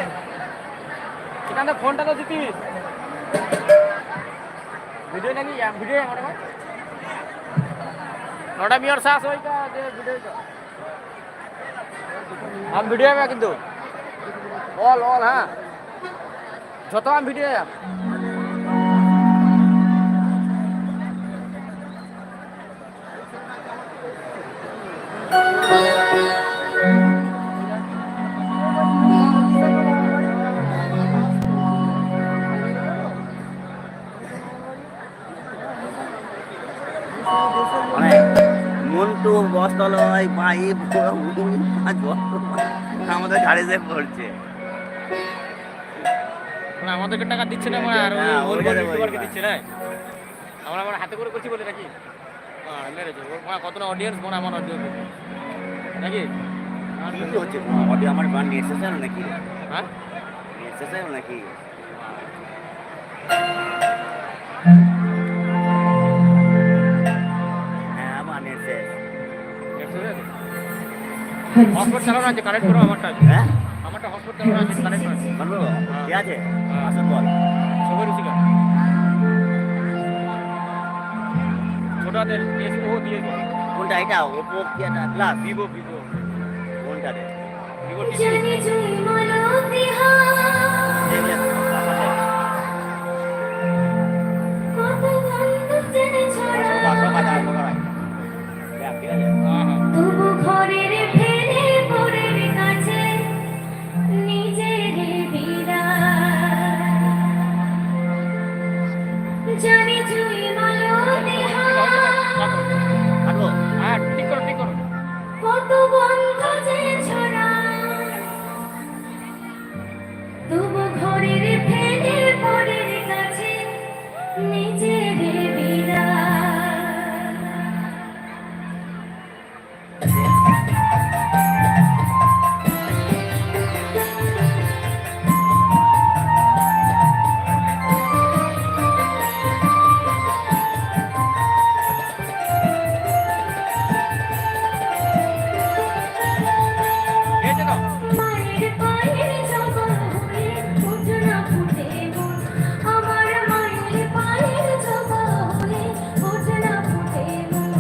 चिकन फोनটা তো দিতিস ভিডিও নাকি ভিডিও মানে নটা মিনিট শেষ হইকা যে ভিডিও हम वीडियो में किंतु ऑल हाँ যত আমি ভিডিও মন্টু বস্তলয় পাইপ আমাদের গাড়ি যে করছে আমাদেরকে টাকা দিচ্ছে না আর ওইকে দিচ্ছে না আমরা আমার হাতে করে করছি বলে নাকি মেরেছে কত না অডিয়েন্স মনে আমার অডিয়েন্স নাকি কি হচ্ছে অডিও আমার গান নিয়ে এসেছে নাকি হ্যাঁ নিয়ে এসেছে নাকি হ্যাঁ মানে হটস্পট চালানো আছে, কানেক্ট করো আমারটা। হ্যাঁ আমারটা হটস্পট চালানো আছে, কানেক্ট করো। মানবো ঠিক আছে আসুন বল সবাই রুচিকা ছোট হাতের এসও দিয়ে দিও। কোনটা এটা ওপো কি একটা প্লাস ভিভো কোনটা রে ভিভো জানি তুই মালতী হায় কত গন্ধ জেনে ছড়া তবু ঘরের ফেলে পরের কাছে নিজের বিদায় জানি তুই মালতী কাটবো হ্যাঁ ঠিক করো কত গন্ধ যে ছড়া তবু ঘরের ফেলে পরের কাছে নিজের বিদায় গেছে না মায়ের পায়ের জবা হয়ে ওঠনা ফুটে মন আমার মায়ের পায়ের জবা হয়ে ওঠনা ফুটে মন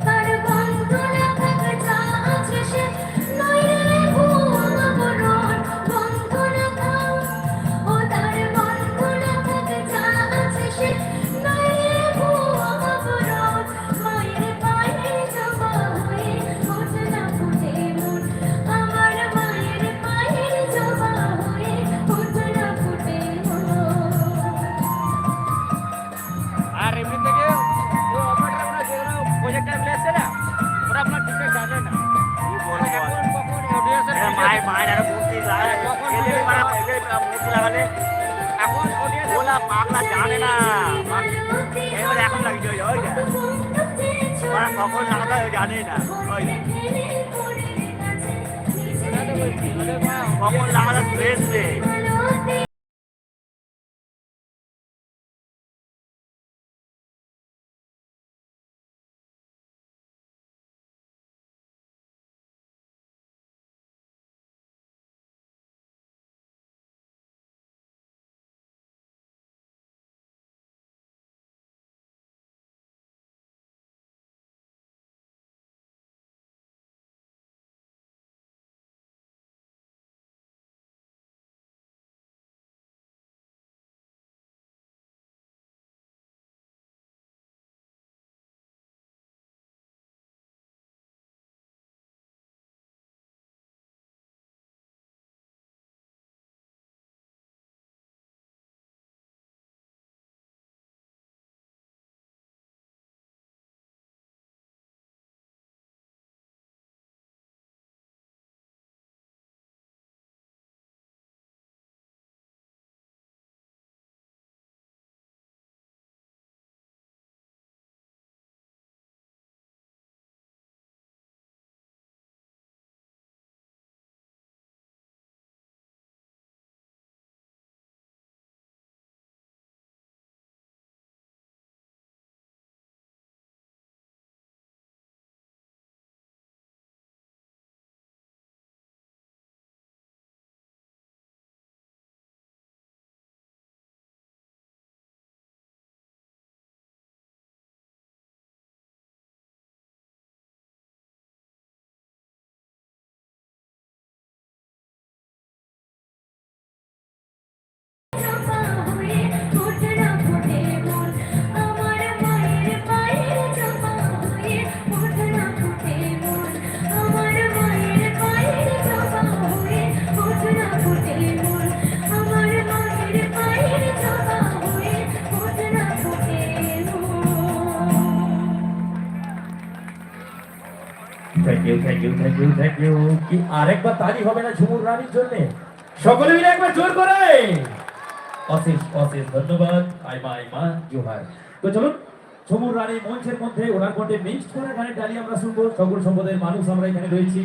তার বন্ধনা থাকা যা আছে সে নইলে ভুয়া বরণ বন্ধনা থাক ও তার বন্ধনা থাকা যা আছে সে নইলে ভুয়া বরণ মায়ের পায়ের জবা হয়ে ওঠনা ফুটে মন আমার মায়ের পায়ের জবা হয়ে ওঠনা ফুটে মন আর এমনি থেকে ও অপারেটর আমরা যেগুলো প্রজেক্টর প্লেসে না ওরা আপনার ঠিকঠাক জানে না কি বলবো বল কখন অডিয়েন্সের মায়ের একটা মূর্তি লাগালে মূর্তি লাগালে এখন অডিয়েন্স ওলা পাগলা জানে না এবার এখন লাগিয়ে ওই যে ওরা কখন লাগাতে হয় জানে না ওই যে। কখন লাগাতে ড্রেস নেই জবা হয়ে ওঠনা ফুটে মন আমার মায়ের পায়ের জবা হয়ে ওঠনা ফুটে মন আমার মায়ের পায়ের জবা হয়ে ওঠনা ফুটে মন আমার মায়ের পায়ের জবা হয়ে ওঠনা ফুটে মন থ্যাংক ইউ কি আরেকবার তালি হবে না ঝুমুর রানীর জন্য সকলে মিলে একবার জোর করে অশেষ ধন্যবাদ আইমা জোহার তো চলুন ঝুমুর রানী মঞ্চের মধ্যে ওনার কণ্ঠে মিক্সড করা গানের ডালি আমরা শুনবো সকল সম্প্রদায়ের মানুষ আমরা এখানে রয়েছি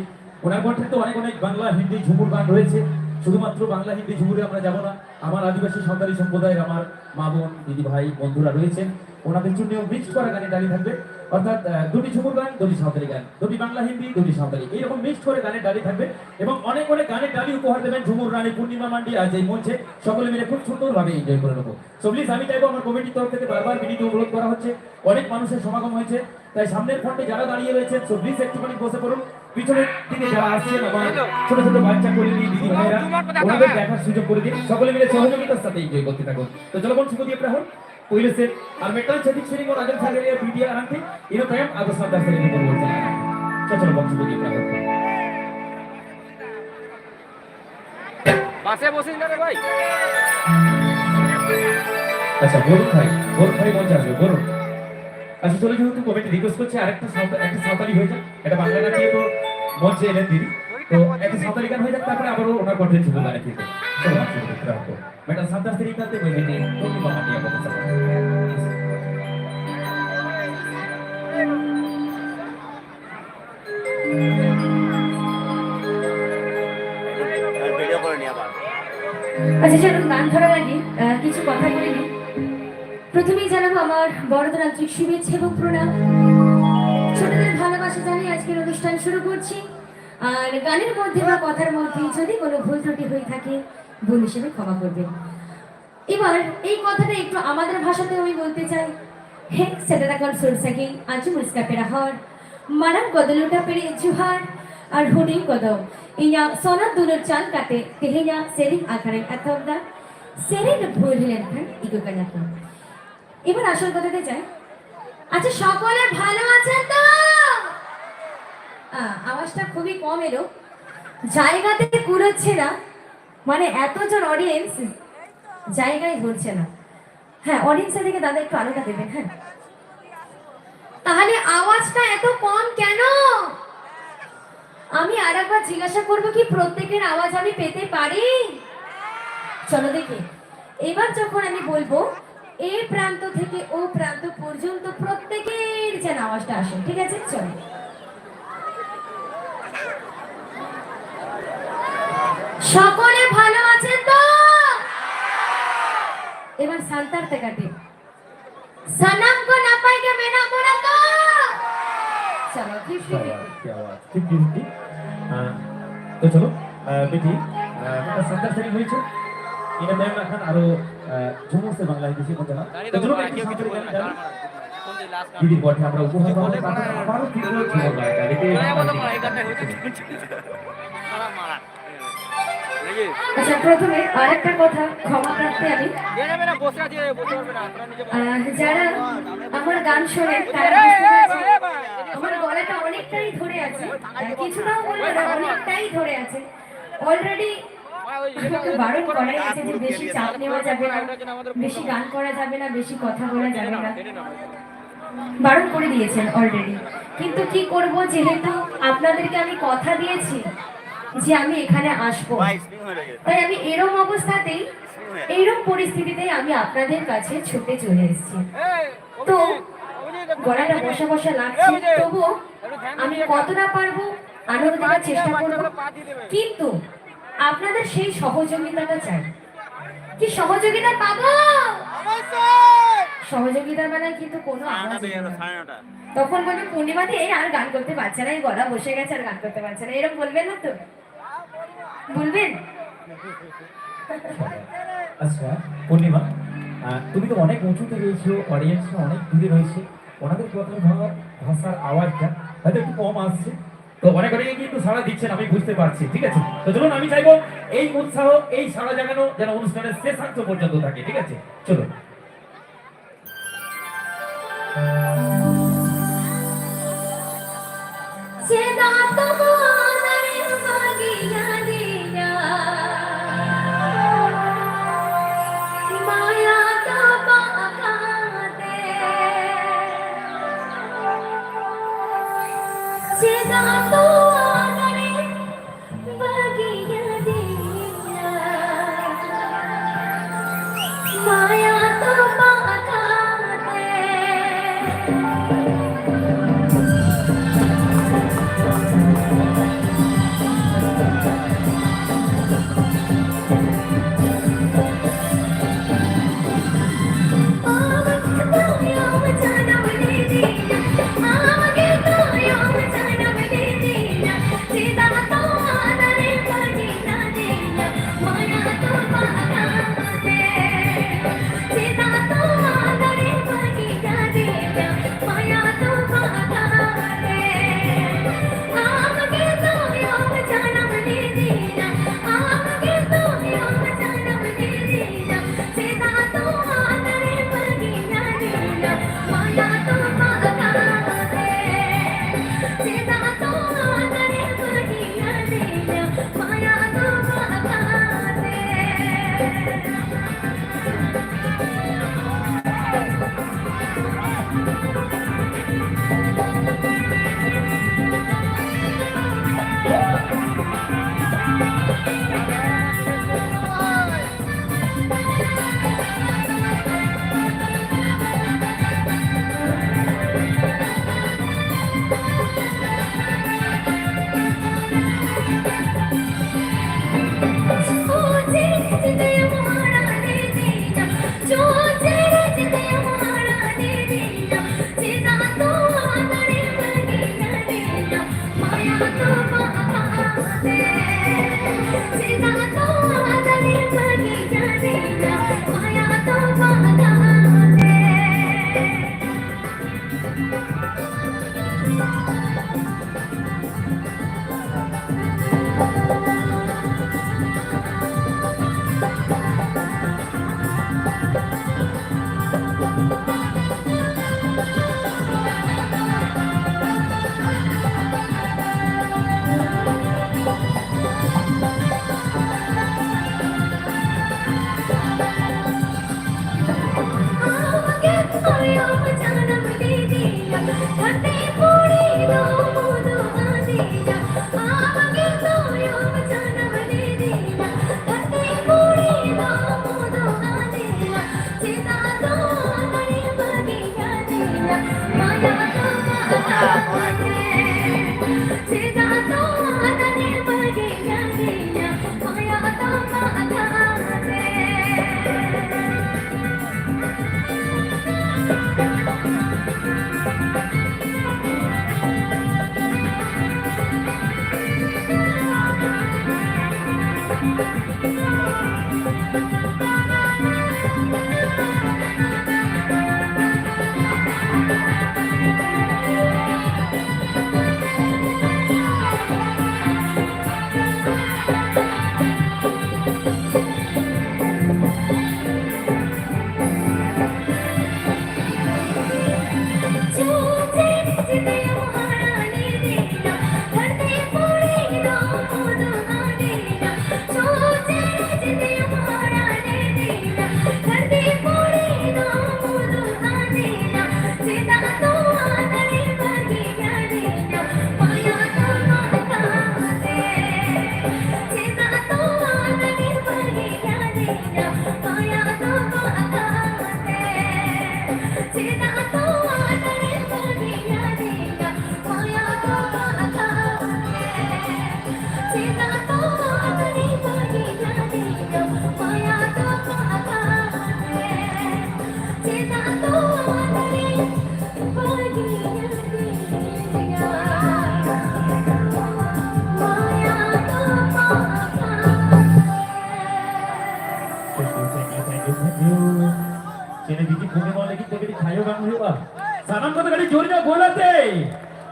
ওনার কণ্ঠে তো অনেক বাংলা হিন্দি ঝুমুর গান রয়েছে শুধুমাত্র বাংলা হিন্দি ঝুমুরে আমরা যাব না, আমার আদিবাসী সাঁওতালি সম্প্রদায়ের আমার মা বোন দিদি ভাই বন্ধুরা রয়েছেন, ওনাদের জন্যও মিক্সড করা গানে ডালি থাকবে, অর্থাৎ দুটি ঝুমুর গান, দুটি সাঁওতালি গান, দুটি বাংলা হিন্দি, দুটি সাঁওতালি, এইরকম মিক্সড করে গানের ডালি থাকবে এবং অনেক অনেক গানের ডালি উপহার দেবেন ঝুমুর রানী পূর্ণিমা মান্ডি আজ এই মঞ্চে। সকলে মিলে খুব সুন্দরভাবে এনজয় করে নেবো। সো প্লিজ আমি চাইবো, আমার কমিটির তরফ থেকে বারবার বিনীত অনুরোধ করা হচ্ছে, অনেক মানুষের সমাগম হয়েছে, তাই সামনের ফ্রন্টে যারা দাঁড়িয়ে রয়েছেন সো প্লিজ একটুখানি বসে পড়ুন। পিছনের দিকে যারা আসছেন আমার ছোট ছোট বাচ্চা করে দিন, দিদি ভাইরা ওনাদের দেখার সুযোগ করে দিন, সকলে মিলে সহযোগিতার সাথে এনজয় করতে থাকুন। তো চলো কোন সুযোগ দিয়ে রাখুন पहले से और मेटल छेदी छेदी को आगे सारे ये वीडियो आरंभ थी इनो टाइम आगे साथ दस सेकंड पर बोलते हैं चलो बॉक्स को देखना है বাসে বসিস না রে ভাই अच्छा बोलो भाई মন যাবে बोलो আচ্ছা চলো যেহেতু কমিটি রিকোয়েস্ট করছে আরেকটা সাঁওতালি হয়ে যাক, এটা বাংলা গান দিয়ে তো মঞ্চে এলেন দিদি, তো একটা সাঁওতালি গান হয়ে যাক, তারপরে আবারও ওনার কণ্ঠে ছিল গানে ফিরবে। চলো বাচ্চা দেখতে রাখো মেটা সাঁতার থেকে কাটতে বই হেঁটে কোন বাবা দিয়ে কথা ভিডিও করে নিয়ে আবার আচ্ছা চলুন গান ধরার আগে কিছু কথা বলে নিই। প্রথমেই জানাবো আমার বড়দের আন্তরিক শুভেচ্ছা এবং প্রণাম, ছোটদের ভালোবাসা জানিয়ে আজকের অনুষ্ঠান শুরু করছি। আর গানের মধ্যে বা কথার মধ্যে যদি কোনো ভুল ত্রুটি হয়ে থাকে ভুল হিসেবে ক্ষমা করবেন। এবার এই কথাটা একটু আমাদের ভাষাতে আমি বলতে চাই। হে সেটা কল সুরসাকি আজ মুস্কা পেরা হর মারাম কদলুটা পেরে জুহার আর হুডিং কদম ইয়া সোনা দুলুর চাল কাতে তেহেয়া সেরিং আখারে এতদা সেরিং ভুল হলেন খান ইগোকা নাকি। এবার আসল কথাতে যাই। আচ্ছা সকলে ভালো আছেন তো? আওয়াজটা খুবই কম এলো, জায়গাতে কুড়োচ্ছে না, মানে এতজন অডিয়েন্স জায়গায় ধরছে না। হ্যাঁ অডিয়েন্সের দিকে দাদা একটু আলোটা দেবেন। হ্যাঁ তাহলে আওয়াজটা এত কম কেন? আমি আরেকবার জিজ্ঞাসা করবো কি প্রত্যেকের আওয়াজ আমি পেতে পারি? চলো দেখি এবার যখন আমি বলবো এই প্রান্ত থেকে ও প্রান্ত পর্যন্ত প্রত্যেকের যেন আওয়াজটা আসে, ঠিক আছে? চলো সকলে ভালো আছেন তো? এবার সান্তার তেকাটি सनम को ना पाएंगे मेरा बोला तो चलो ठीक क्या बात ठीक ठीक तो चलो बेटी मेरा संदर्भ से हुई छे इने टाइम রাখান আরো ঝুমুর সে বাংলা হিন্দি কথা না তো চলো কিছু কিছু দিদি বটে আমরা উপহার পাবো আবারও কিছু ঝুমুর গায় দেখে আচ্ছা প্রথমে আরেকটা কথা ক্ষমা প্রার্থী আমি যারা আমার গান শোনে তারা আমার গলাটা অনেকটাই ধরে আছে, কিছুটাও বলবো না, অনেকটাই ধরে আছে অলরেডি। বারণ করা গেছে যে বেশি চাপ নেওয়া যাবে না, বেশি গান করা যাবে না, বেশি কথা বলা যাবে না, বারণ করে দিয়েছেন অলরেডি। কিন্তু কি করব, যেহেতু আপনাদেরকে আমি কথা দিয়েছি যে আমি এখানে আসবো, তাই আমি এরকম অবস্থাতেই এইরকম পরিস্থিতিতেই আমি আপনাদের কাছে ছুটে চলে এসেছি। তো গলাটা বসা বসা লাগছে, তবু আমি কতটা পারবো আনন্দ দেওয়ার চেষ্টা করবো, কিন্তু আপনাদের সেই সহযোগিতাটা চাই। কি সহযোগিতা পাবো? সহযোগিতা মানে কিন্তু কোনো তখন বলবে পূর্ণিমা দিয়ে আর গান করতে পারছে না, এই গলা বসে গেছে আর গান করতে পারছে না, এরকম বলবেন না তো? বলবেন? আচ্ছা পূর্ণিমা তুমি তো অনেক উঁচুতে রয়েছো, অডিয়েন্স অনেক দূরে রয়েছে, ওনাদের কথা ভাষার আওয়াজটা হয়তো একটু কম আসছে, তো অনেক অনেকে কিন্তু সাড়া দিচ্ছেন আমি বুঝতে পারছি, ঠিক আছে? তো চলুন আমি চাইবো এই উৎসাহ এই সাড়া জাগানো যেন অনুষ্ঠানের শেষাংশ পর্যন্ত থাকে, ঠিক আছে? চলো Sini bikin punya mau lagi tapi খাইও গান হইবা সানাম কত গাড়ি জোরে যাও বলাতে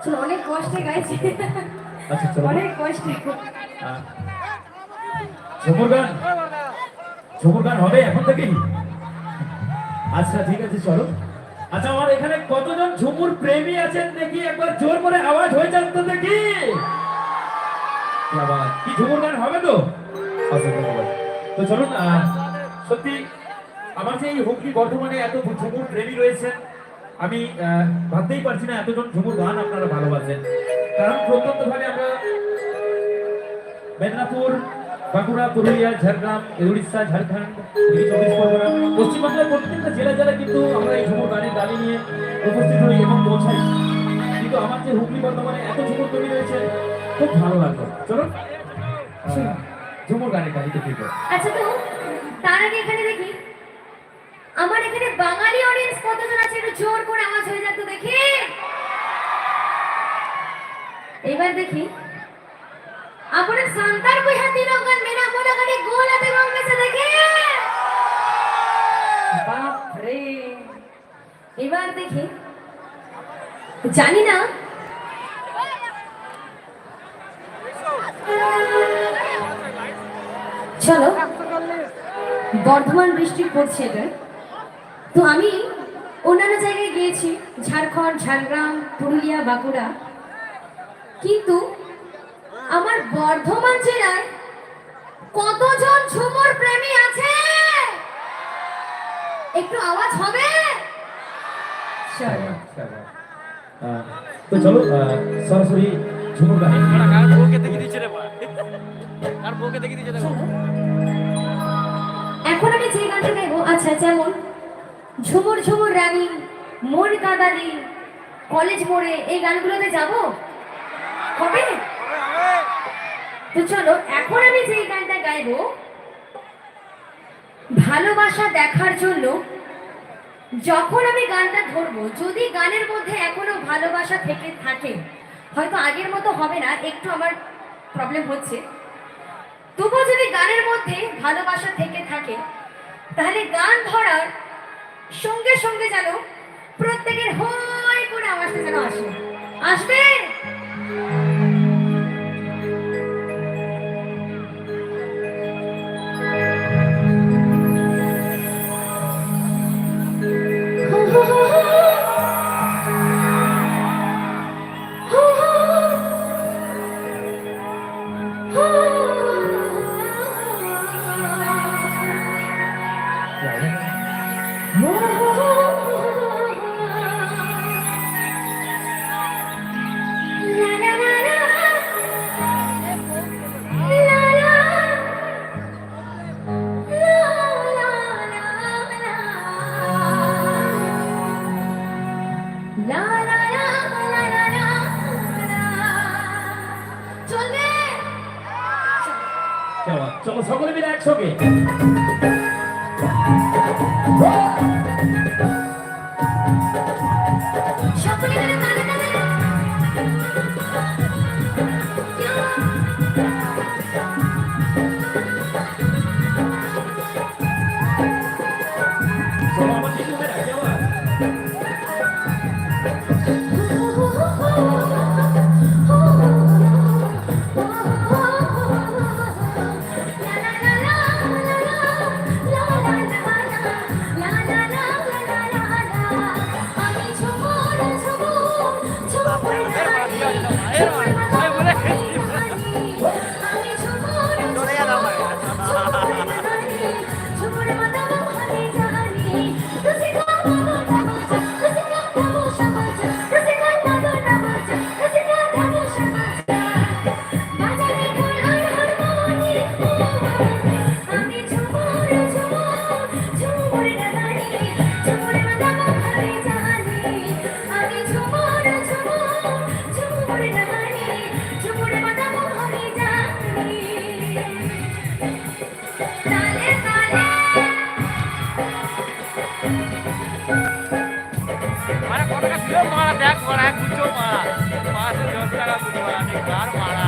চলো অনেক কষ্টে গাইছি আচ্ছা চলো অনেক কষ্টে ঝুমুর গান হবে এখন থেকেই আচ্ছা ঠিক আছে চলো আচ্ছা আমার এখানে কতজন ঝুমুর প্রেমী আছেন দেখি একবার জোর করে আওয়াজ হয়ে যান তো দেখি কি ঝুমুর গান হবে তো আচ্ছা ধন্যবাদ তো চলুন সত্যি আমার যে এই হুগলি বর্ধমানে এত ঝুমুর প্রেমী রয়েছেন আমি ভাবতেই পারছি না এতজন ঝুমুর গান আপনারা ভালোবাসেন কারণ প্রত্যন্তভাবে আমরা মেদিনীপুর বাঁকুড়া পুরুলিয়া ঝাড়গ্রাম উড়িষ্যা ঝাড়খণ্ড চব্বিশ পরগনা পশ্চিমবঙ্গের প্রত্যেকটা জেলা কিন্তু আমরা এই ঝুমুর গানের গালি নিয়ে উপস্থিত হই এবং পৌঁছাই কিন্তু আমার যে হুগলি বর্ধমানে এত ঝুমুর তৈরি রয়েছে খুব ভালো লাগলো চলুন ঝুমুর গানের গাড়িতে ফিরবো আচ্ছা তো তার আগে এখানে দেখি আমার এখানে বাঙালি অডিয়েন্স কতজন আছে একটু জোর করে আওয়াজ হয়ে যাক তো দেখি এবার দেখি अपने संतान को यहाँ तीनों गन मेरा बोला कभी गोल आते गाँव में से देखे बाप रे এবার দেখি জানি না চলো বর্ধমান বৃষ্টি পড়ছে এটা তো আমি অন্যান্য জায়গায় গিয়েছি ঝাড়খণ্ড ঝাড়গ্রাম পুরুলিয়া বাঁকুড়া কিন্তু আমার বর্ধমান জেলায় কতজন ঝুমুর প্রেমী আছে একটু আওয়াজ হবে তো চলো সরাসরি ঝুমুর গানে কার বউকে দেখে দিচ্ছে রে কার বউকে দেখে দিচ্ছে দেখো এখন আমি যে গানটা গাইবো আচ্ছা যেমন ঝুমুর ঝুমুর রানী মোর কাদালি কলেজ মোড়ে এই গানগুলোতে যাবো হবে তো চলো এখন আমি যে গানটা গাইবো ভালোবাসা দেখার জন্য যখন আমি গানটা ধরবো যদি গানের মধ্যে এখনো ভালোবাসা থেকে থাকে হয়তো আগের মতো হবে না একটু আমার প্রবলেম হচ্ছে তবুও যদি গানের মধ্যে ভালোবাসা থেকে থাকে তাহলে গান ধরার সঙ্গে সঙ্গে যেন প্রত্যেকের হয় করে আওয়াজটা যেন আসে আসবে চলো সকলে মিলে একসঙ্গে সকলে মিলে তালে তালে চলো আমার দিকে হয়ে রাখি আবার। মারা কত টাকা ছিল মারা দেখ মারা কুচো মারা 510 টাকা কুচো মারা আমি কার মারা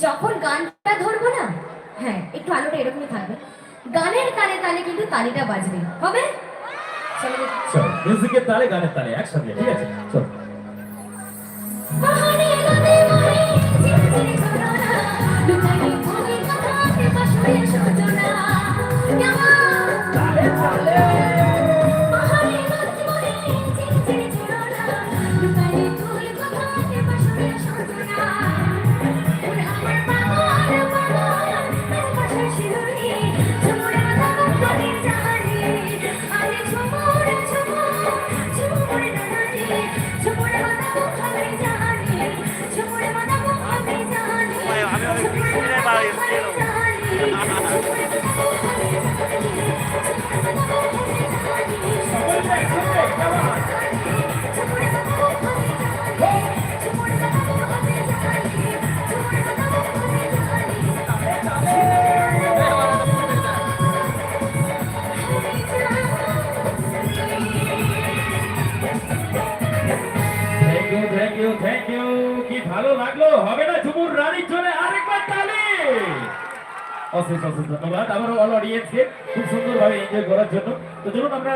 যখন গানটা ধরবো না, হ্যাঁ একটু আলোটা এরকমই থাকবে, গানের তালে তালে কিন্তু তালিটা বাজবে, হবে? চলো চলো মিউজিকের তালে গানের তালে একসাথে, ঠিক আছে? চলো। থ্যাংক ইউ, কি ভালো লাগলো, হবে না ঝুমুর রানীর জন্য আরেকবার তালি। অশেষ অশেষ ধন্যবাদ আমার অল অডিয়েন্সকে খুব সুন্দরভাবে এনজয় করার জন্য। তো চলুন আমরা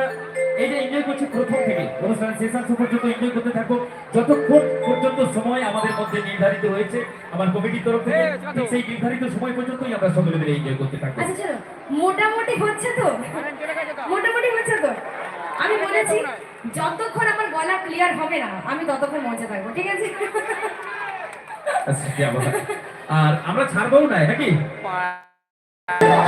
এই যে এনজয় করছি প্রথম থেকে অনুষ্ঠানের শেষ পর্যন্ত এনজয় করতে থাকবো, যতক্ষণ পর্যন্ত সময় আমাদের মধ্যে নির্ধারিত হয়েছে আমার কমিটির তরফ থেকে, ঠিক সেই নির্ধারিত সময় পর্যন্তই আমরা সকলে মিলে এনজয় করতে থাকবো। আচ্ছা চলো, মোটামুটি হচ্ছে তো, মোটামুটি হচ্ছে তো। আমি বলেছি যতক্ষণ আমার গলা ক্লিয়ার হবে না আমি ততক্ষণ মজা থাকবো, ঠিক আছে? আর আমরা ছাড়বো না নাকি,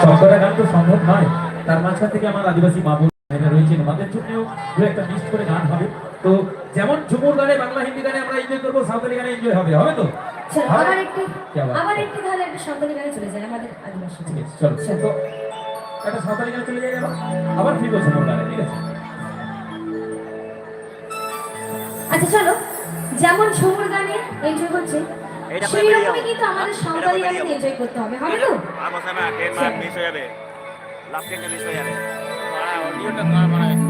সবকটা গান তো সম্ভব নয়, তার মাঝখান থেকে আমার আদিবাসী মা বোন রয়েছেন, আমাদের জন্যও দু একটা মিক্সড করে গান হবে। তো যেমন ঝুমুর গানে বাংলা হিন্দি গানে আমরা এনজয় করবো, সাঁওতালি গানে এনজয় হবে, হবে তো? চলো হবে? আবার একটু তাহলে একটা সাঁওতালি গানে চলে যাই আমাদের আদিবাসী ঠিক আছে, চলো তো একটা সাঁওতালি গানে চলে যাই আবার ফিরবো ঝুমুর গানে, ঠিক আছে? আচ্ছা চলো, যেমন ঝুমুর গানে এনজয় করছে এটা করে সেই বেরিয়ে রকমই যাবো। কিন্তু আমাদের সাঁওতালি গানে এনজয় করতে হবে, হবে তো? আর বসে না, ট্রেন মার মিস হয়ে যাবে, লাস্ট ট্রেনটা মিস হয়ে যাবে। অডিওটা কার মারা গেছে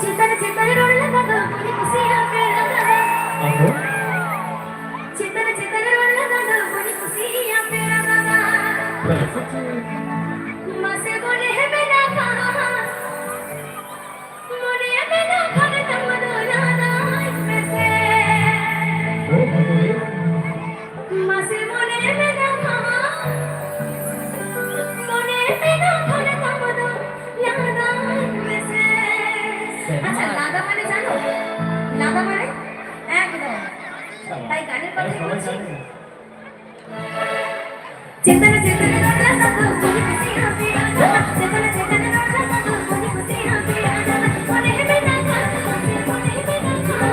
চিতারে চিতারে রোলে দাদা মনে খুশিয়া পেরা দাদা আহো চিতারে চিতারে রোলে দাদা মনে খুশিয়া পেরা দাদা মাসে বলে হেবে না খানা মনে হেবে না খানা তোমার দাদা মেসে ও ভগবান মাসে বলে হেবে না খানা মনে হেবে না খানা তোমার দাদা মেসে। আচ্ছা লাদা মানে জানো? লাদা মানে একদম তাই গানের কথাই বলছি। চেতনা চেতনা রোলা দাদা মনে খুশিয়া পেরা দাদা চেতনা চেতনা রোলা দাদা মনে খুশিয়া পেরা দাদা মনে হেবে না খানা মনে হেবে না খানা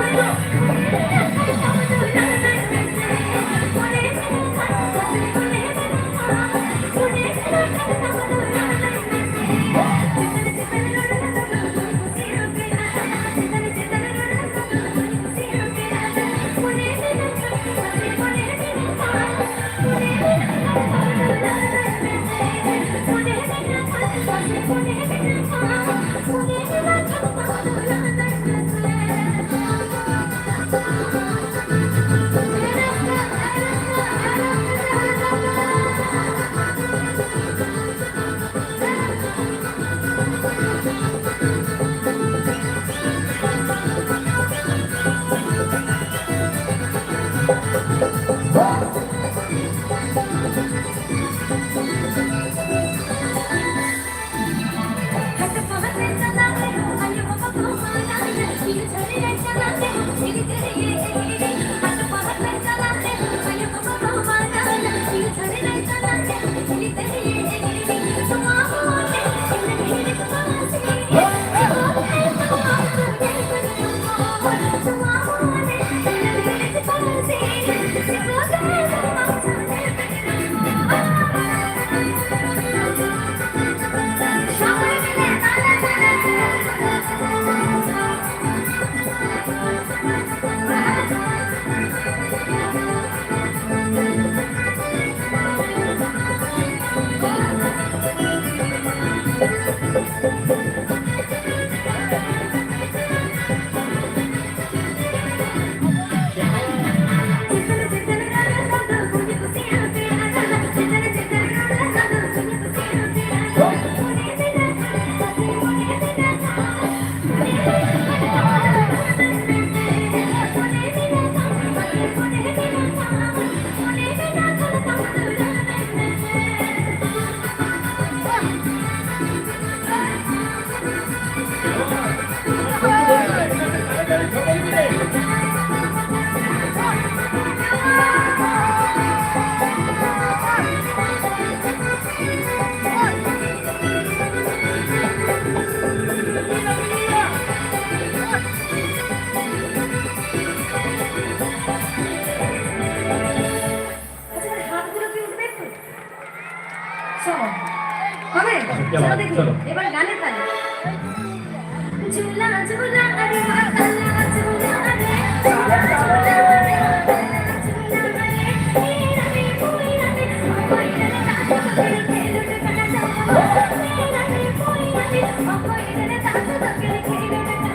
হবে? চলো দেখি এবার গানের তালে ঝুলা ঝুলা আরে মাতালা ঝুলা আরে ঝুলা ঝুলা আরে মাতালা ঝুলা আরে রে কোই রে কোই রে দাদা রে খেলুট কাটা যাও রে কোই রে কোই রে দাদা রে খেলুট কাটা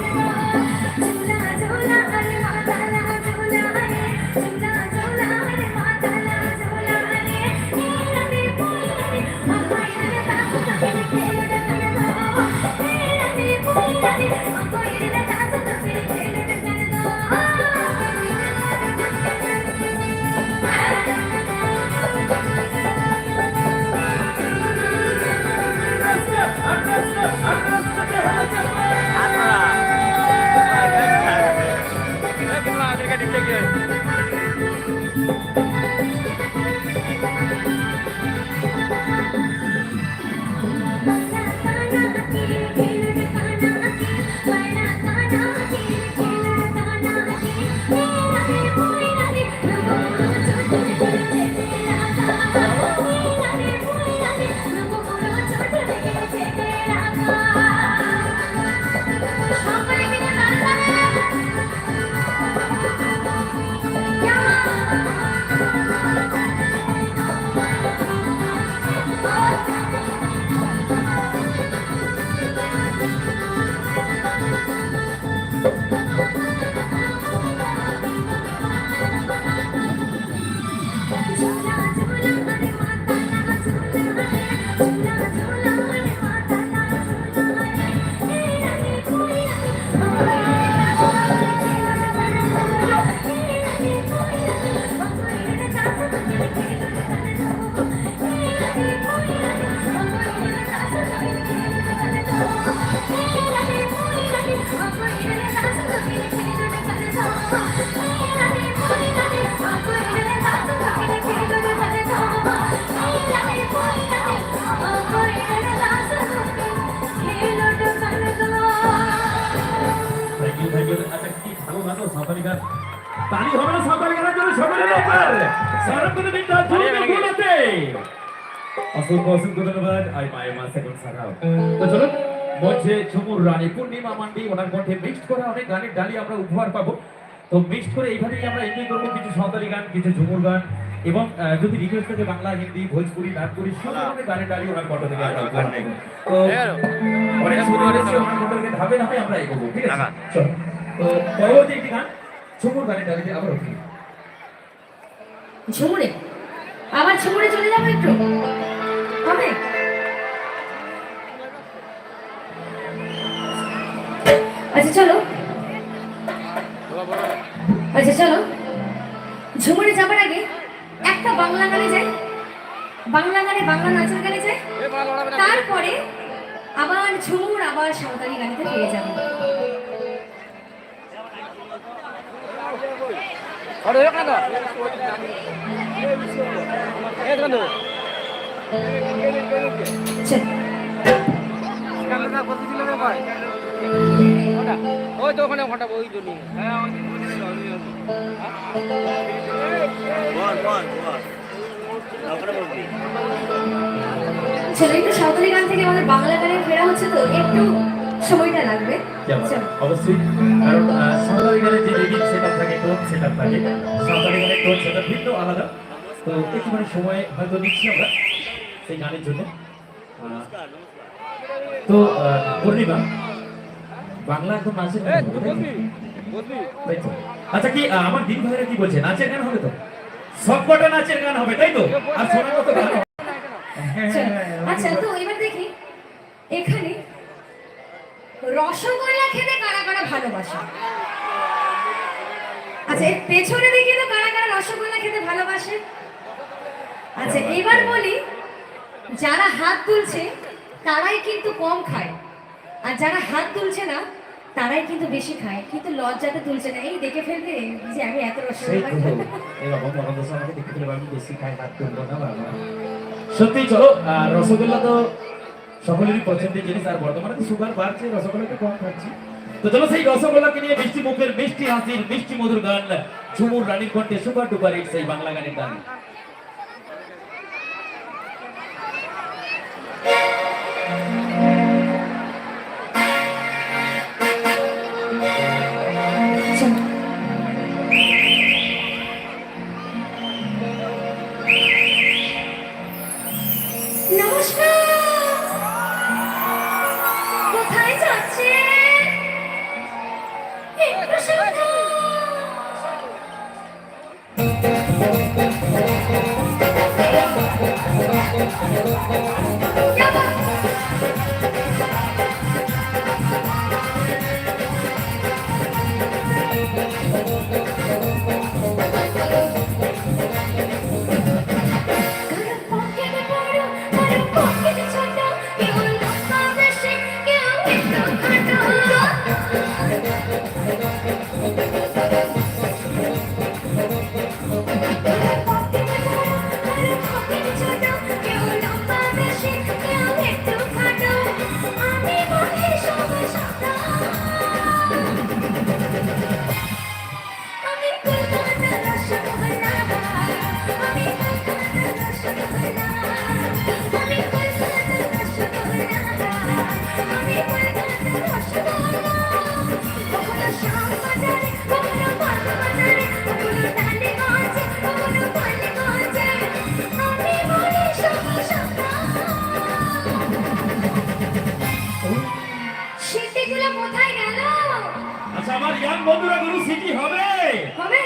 ঝুলা ঝুলা আরে মাতালা ঝুলা আরে ঝুলা ঝুলা আরে মাতালা ঝুলা আরে রে কোই রে কোই রে দাদা রে খেলুট কাটা না তো সাঁতারি গান তালি হবে না সাঁতারি গানের জন্য সকলে একবার সারা করে দিন তার জন্য বলতে অসংখ্য অসংখ্য ধন্যবাদ আই মাই মা সেকেন্ড সারাও তো চলো মঞ্চে ঝুমুর রানী পূর্ণিমা মান্ডি ওনার কণ্ঠে মিক্সড করা অনেক গানের ডালি আমরা উপহার পাবো তো মিক্সড করে এইভাবেই আমরা এনজয় করবো কিছু সাঁওতালি গান কিছু ঝুমুর গান এবং যদি রিকোয়েস্ট থাকে বাংলা হিন্দি ভোজপুরি নাগপুরি সব ধরনের গানের ডালি ওনার কণ্ঠ থেকে আমরা উপহার পাবো তো অনেক সুন্দর হয়েছে ওনার কণ্ঠ থেকে ধাপে ধাপে আমরা এগোবো ঠিক আছে চলো তো পরবর্তী একটি গান ঝুমুর গানের ডালিতে আবার উঠি ঝুমুরে আবার ঝুমুরে চলে যাবো একটু হবে আচ্ছা চলো আচ্ছা চলো ঝুমুরে যাবার আগে একটা বাংলা গানে যাই বাংলা গানে বাংলা নাচের গানে যাই তারপরে আবার ঝুমুর আবার সাঁওতালি গানেতে ফিরে যাবো ওই তো ওখানে ঘন্টা ওই জন্য চলো একটু সাঁওতালি গান থেকে আমাদের বাংলা গানে ফেরা হচ্ছে তো একটু সময়টা লাগবে অবশ্যই কারণ সাঁওতালি গানের যে রিডিং সেটআপ থাকে টোন সেটআপ থাকে সাঁওতালি গানের টোন সেটআপ ভিন্ন আলাদা তো একটুখানি সময় হয়তো নিচ্ছি আমরা সেই গানের জন্য তো পূর্ণিমা বাংলা একদম নাচের গান হবে, তাই তো? আচ্ছা কি আমার দিন ভাইরা কি বলছে নাচের গান হবে তো সবকটা নাচের গান হবে তাই তো আর শোনার মতো গান হবে? আচ্ছা তো এবার দেখি এখানে রসগোল্লা খেতে কারা কারা ভালোবাসে আচ্ছা এর পেছনে দেখি তো কারা কারা রসগোল্লা খেতে ভালোবাসে আচ্ছা এবার বলি যারা হাত তুলছে তারাই কিন্তু কম খায় আর যারা হাত তুলছে না তারাই কিন্তু বেশি খায় কিন্তু লজ্জাতে তুলছে না এই দেখে ফেলবে যে আমি এত রসগোল্লা খাই সত্যি চলো রসগোল্লা তো সকলেরই পছন্দের জিনিস আর বর্তমানে তো সুগার বাড়ছে রসগোল্লা একটু কম খাচ্ছি তো চলো সেই রসগোল্লাকে নিয়ে মিষ্টি মুখের মিষ্টি হাসির মিষ্টি মধুর গান ঝুমুর রানীর কণ্ঠে সুপার ডুপার হিট সেই বাংলা গানের গান কোথায় যাচ্ছে একটু সাবধান আচ্ছা আমার ইয়াং বন্ধুরা গুরু সিটি হবে হবে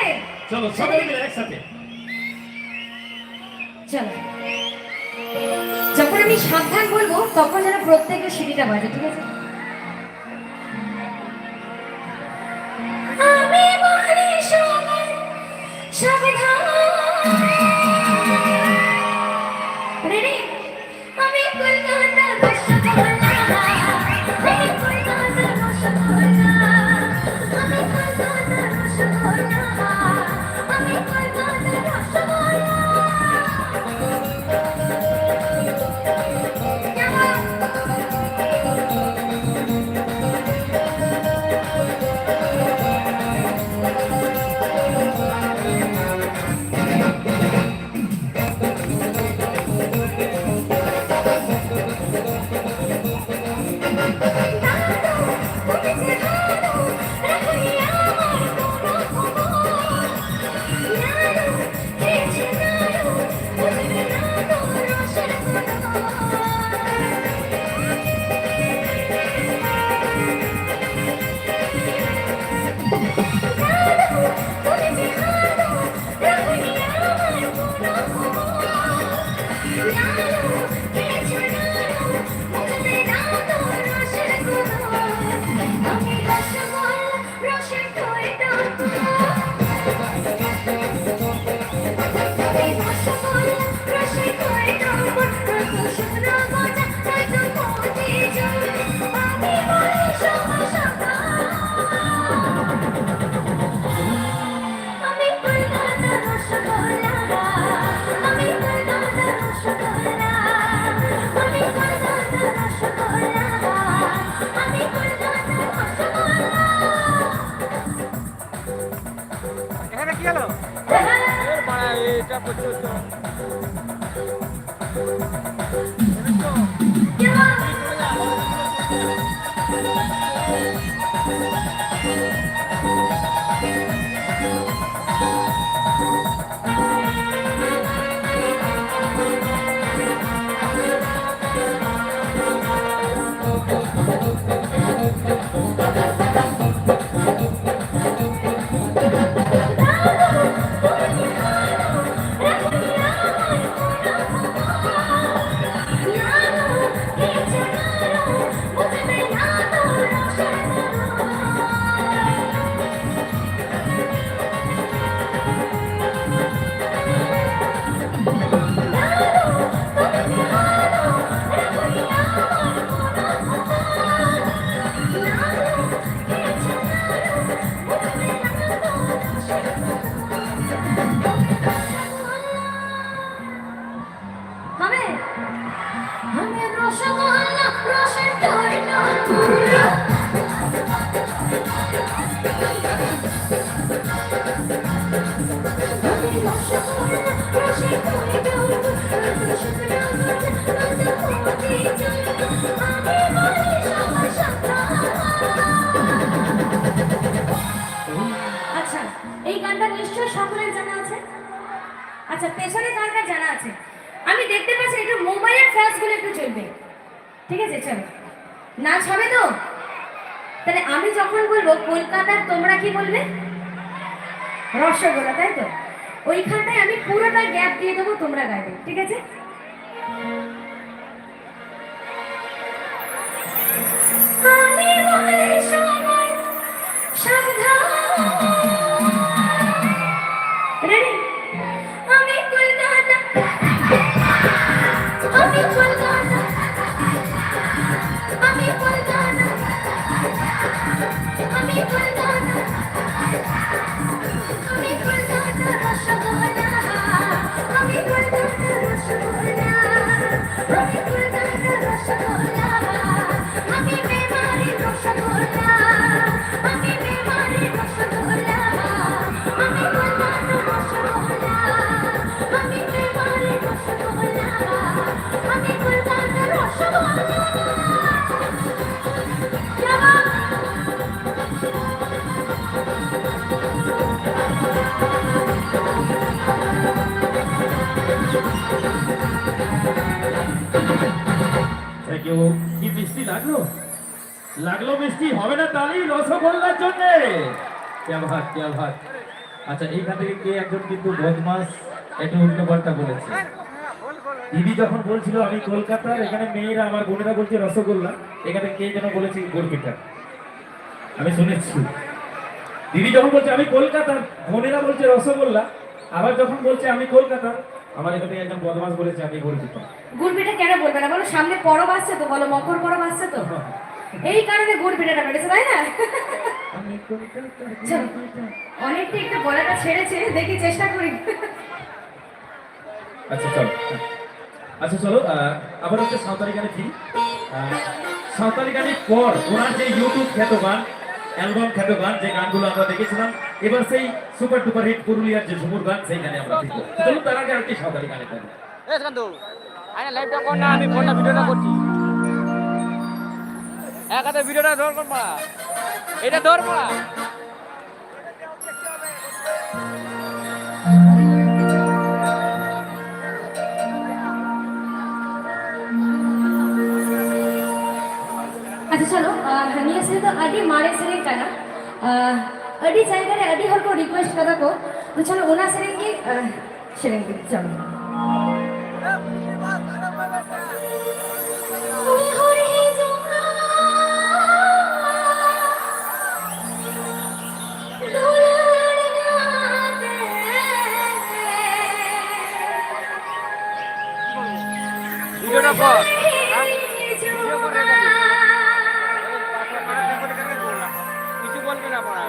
চলো সবাই মিলে একসাথে চলো যখন আমি সাবধান বলবো তখন যেন প্রত্যেকের সিটিটা বাজে ঠিক আছে আমি বলি সাবধান রেডি আমি কলকাতা রসগোল্লা আমি কলকাতা রসগোল্লা আমি কলকাতা রসগোল্লা আমি কলকাতা রসগোল্লা এখানে কি হলো এটা প্রচুর হবে আমি রসগোল্লা রসের দইনা আচ্ছা এই গানটা নিশ্চয় সকলের জানা আছে আচ্ছা পেছনের গানটা জানা আছে আমি দেখতে পাচ্ছি একটু মোবাইলের ফ্ল্যাশ গুলো একটু চলবে ঠিক আছে চলো নাচ হবে তো তাহলে আমি যখন বলবো কলকাতার তোমরা কি বলবে রসগোল্লা তাই তো ওইখানটায় আমি পুরোটা গ্যাপ দিয়ে দেবো তোমরা গাইবে ঠিক আছে আমি বলি সবাই সাবধান রেডি আমি কলকাতা আমি কলকাতা আমি কলকাতা আমি কলকাতা আমি কলকাতা রসগোল্লা আমি কলকাতা রসগোল্লা আমি কলকাতা রসগোল্লা আমি বেমারি রসগোল্লা আমি বেমারি রসগোল্লা আমি কলকাতা রসগোল্লা আমি বেমারি রসগোল্লা আমি কলকাতা রসগোল্লা কেউ কি মিষ্টি লাগলো লাগলো মিষ্টি হবে না তালি রসগোল্লার জন্য কে ভাত আচ্ছা এইখান থেকে কে একজন কিন্তু বদমাস একটু উল্টো পাল্টা বলেছে দিদি যখন বলছিল আমি কলকাতার এখানে মেয়েরা আমার বোনেরা বলছে রসগোল্লা এখানে কে যেন বলেছে গোলপিঠা আমি শুনেছি দিদি যখন বলছে আমি কলকাতার বোনেরা বলছে রসগোল্লা আবার যখন বলছে আমি কলকাতার আমার এখানে একজন বদমাস বলেছে আমি গোলপিঠা গুড়পিঠা কেন বলবে না বলো সামনে পরব আসছে তো বলো মকর পরব আসছে তো এই কারণে গুড়পিঠাটা বেড়েছে তাই না চলো, অনেকটা একটু গলাটা ছেড়েছে দেখি চেষ্টা করি আচ্ছা চলো আবার হচ্ছে সাঁওতালি গানে ফিরি সাঁওতালি গানের পর ওনার যে ইউটিউব খ্যাত গান অ্যালবাম খ্যাত গান যে গানগুলো আমরা দেখেছিলাম এবার সেই সুপার ডুপার হিট পুরুলিয়ার যে ঝুমুর গান সেই গানে আমরা ফিরবো চলুন তার আগে আরেকটি সাঁওতালি গানে গান লাইভটা কর না আমি ফোনটা ভিডিওটা করছি এক হাতে ভিডিওটা ধর কর পড়া এটা ধর পড়া अच्छा चलो निया से तो अडी मारे सेरेंग करना अडी जाएगा रे अडी हर को रिक्वेस्ट करा को तो चलो ओना सेरेंगे सेरेंगे चलो Lola কিছু বলবে না পড়া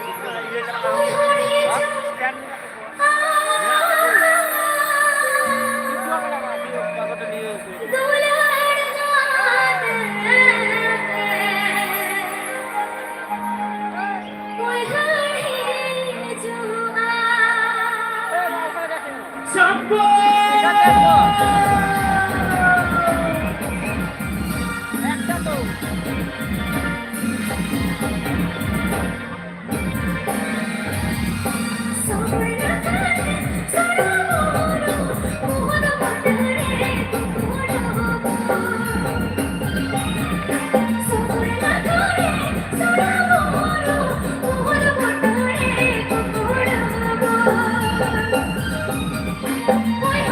Boy,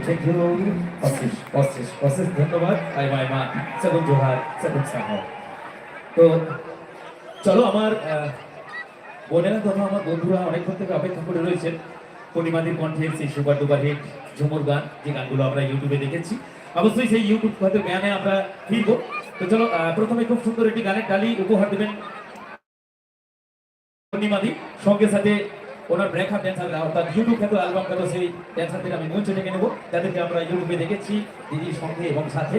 থ্যাংক ইউ অশেষ ধন্যবাদ আই মাই মা সেগুন জোহার সেগুন সাহ। তো চলো আমার বোনেরা তথা আমার বন্ধুরা অনেকক্ষণ থেকে অপেক্ষা করে রয়েছেন পূর্ণিমাদির কণ্ঠের সেই সুপার ডুপার হিট ঝুমুর গান, যে গানগুলো আমরা ইউটিউবে দেখেছি। অবশ্যই সেই ইউটিউব হয়তো গানে আমরা ফিরবো। তো চলো প্রথমে খুব সুন্দর একটি গানের ডালি উপহার দেবেন পূর্ণিমাদি, সঙ্গে সাথে ওনার ব্রেকআপ ড্যান্সাররা অর্থাৎ ইউটিউব খ্যাত অ্যালবাম খ্যাত সেই ড্যান্সারদের আমি মঞ্চে ডেকে নেবো, যাদেরকে আমরা ইউটিউবে দেখেছি দিদির সঙ্গে এবং সাথে।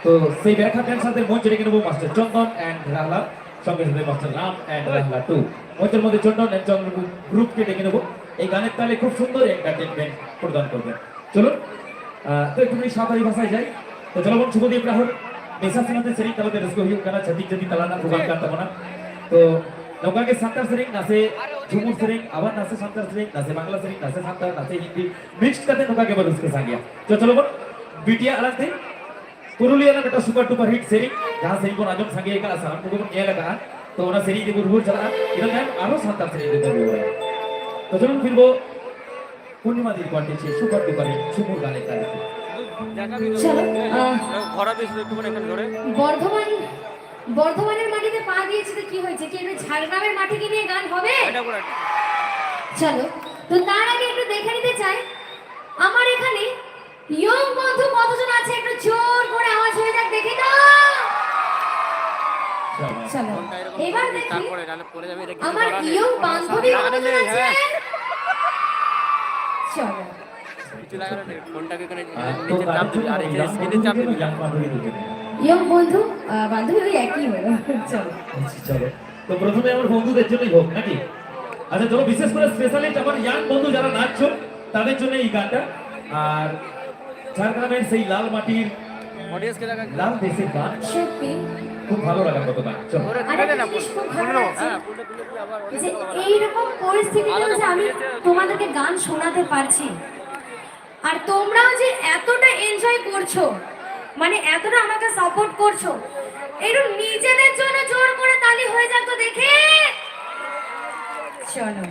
তো সেই ব্রেকআপ ড্যান্সারদের মঞ্চে ডেকে নেবো মাস্টার চন্দন অ্যান্ড রাহলা, সঙ্গে সাথে মাস্টার রাম অ্যান্ড রাহলা টু। মঞ্চের মধ্যে চন্দন অ্যান্ড চন্দন গ্রুপকে ডেকে নেবো, এই গানের তালে খুব সুন্দর এন্টারটেনমেন্ট প্রদান করবেন। চলুন তো একটুখানি সাঁওতালি ভাষায় যাই। তো চলো বোন শুভদীপ রাহুল मेसा सिनाते सरिंग तलते रसको हुई करना छती छती तलाना प्रोग्राम करता बना। तो नौका के सांतार सरिंग नासे झुमुर सरिंग आवाज नासे सांतार सरिंग नासे बांग्ला सरिंग नासे सांतार नासे हिंदी मिक्स करते नौका के बाद उसके संग गया। तो चलो बोल बिटिया अलग थे पुरुलिया ना बेटा सुपर डुपर हिट सरिंग जहाँ सरिंग को नाजम संगे का आसान को ये लगा तो उन्हें सरिंग के गुरु चला इधर टाइम आरो सांतार सरिंग देते हुए। तो चलो फिर वो पूर्णिमा दी quantity super duper hit Jhumur गाने का চলো ঘোরা বেশ একটু এখানে ধরে বর্ধমানের মাটিতে পা দিয়েছে তো কি হয়েছে, কি একটু ঝাড়গ্রামের মাটিকে নিয়ে গান হবে? এটা করে চলো তো তার আগে একটু দেখে নিতে চাই আমার এখানে ইয়ং বন্ধু কতজন আছে, একটু জোর করে আওয়াজ হয়ে যাক দেখি তো। চলো এবার দেখি তারপরে গানে পড়ে যাবে এটা আমার ইয়ং বান্ধবী কতজন আছে। চলো কিছু লাগানো নেই ফোনটাকে এখানে নিচে চাপ দিবি আর এই স্ক্রিনে চাপ দিবি। ইয়ং বন্ধু বান্ধবী ওই একই হলো। চলো চলো তো প্রথমে আমার বন্ধুদের জন্যই হোক নাকি। আচ্ছা চলো বিশেষ করে স্পেশালিস্ট আমার ইয়াং বন্ধু যারা নাচছো তাদের জন্য এই গানটা। আর ঝাড়গ্রামের সেই লাল মাটির অডিয়েন্সকে লাগা লাল দেশের গান সত্যি খুব ভালো লাগার মতো গান। চলো ওরে আর দিবে একটা না জিনিস খুব ভালো লাগছে হ্যাঁ ফুলটা তুলে দিয়ে আবার যে এইরকম পরিস্থিতিতেও যে আমি তোমাদেরকে গান শোনাতে পারছি আর তোমরাও যে এতটা এনজয় করছো, মানে এতটা আমাকে সাপোর্ট করছো, একটু নিজেদের জন্য জোর করে তালি হয়ে যাক তো দেখে। চলো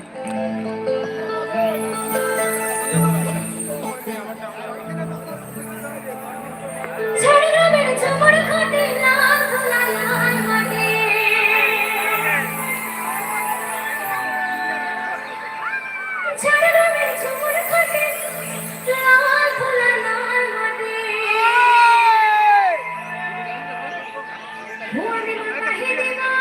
ঝাড়গ্রামের ঝুমুর ঘাটে লাল ধুলা লাল মাটি, ঝাড়গ্রামের ঝুমুর ঘাটে লাল ধুলা লাল মাটি, ভুয়ানি মাহি দিবা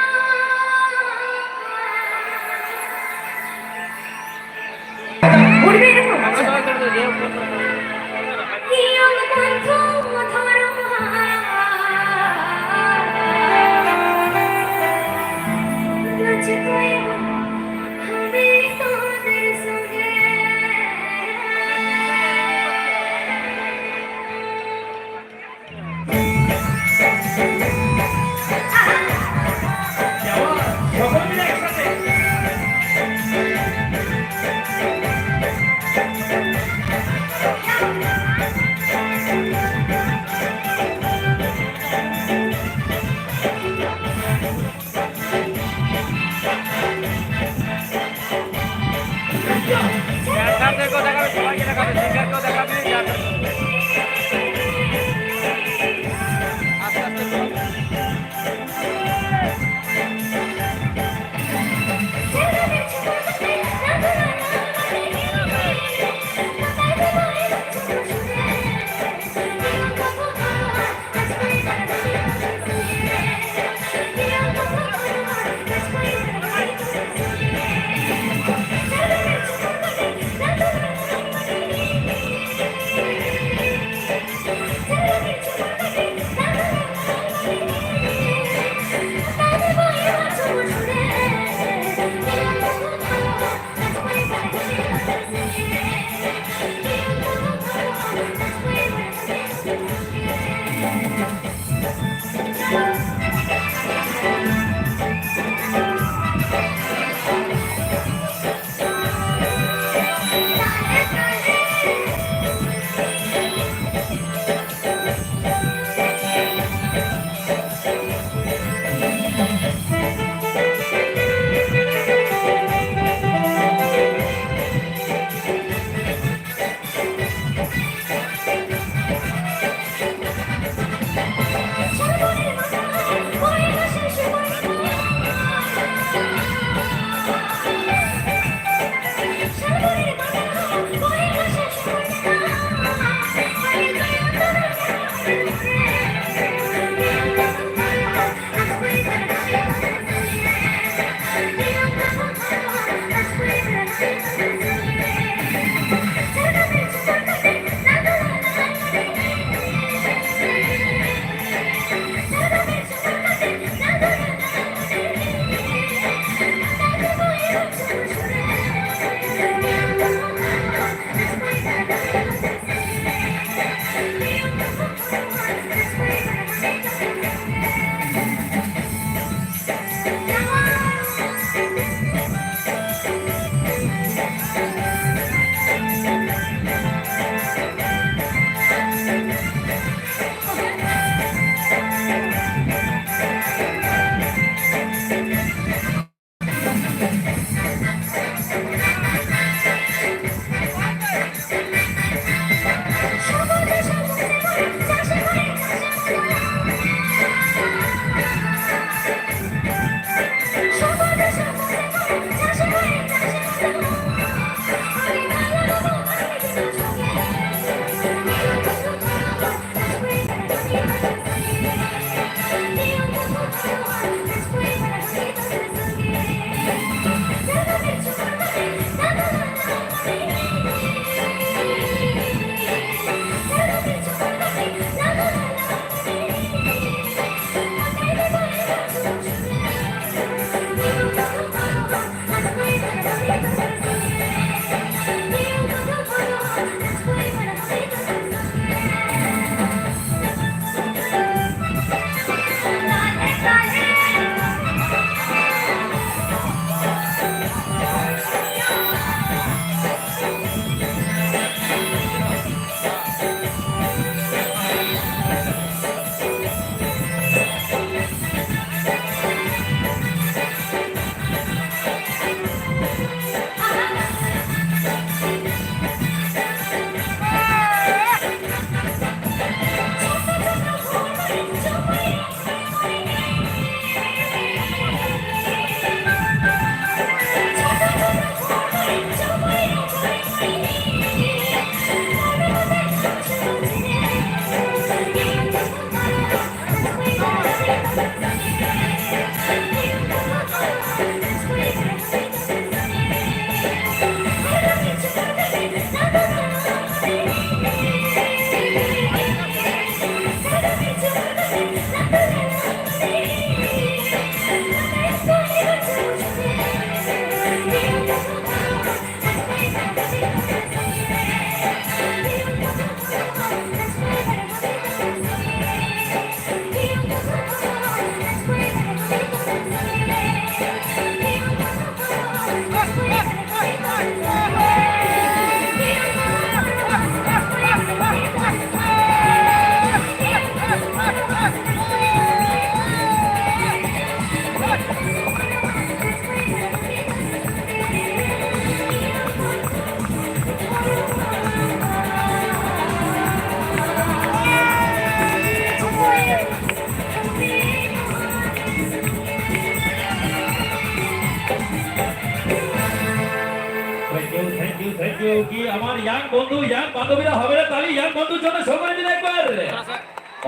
থ্যাংক ইউ কি আমার ইয়াং বন্ধু ইয়াং বান্ধবীরা হবে না তালি ইয়াং বন্ধুর জন্য সকলে মিলে একবার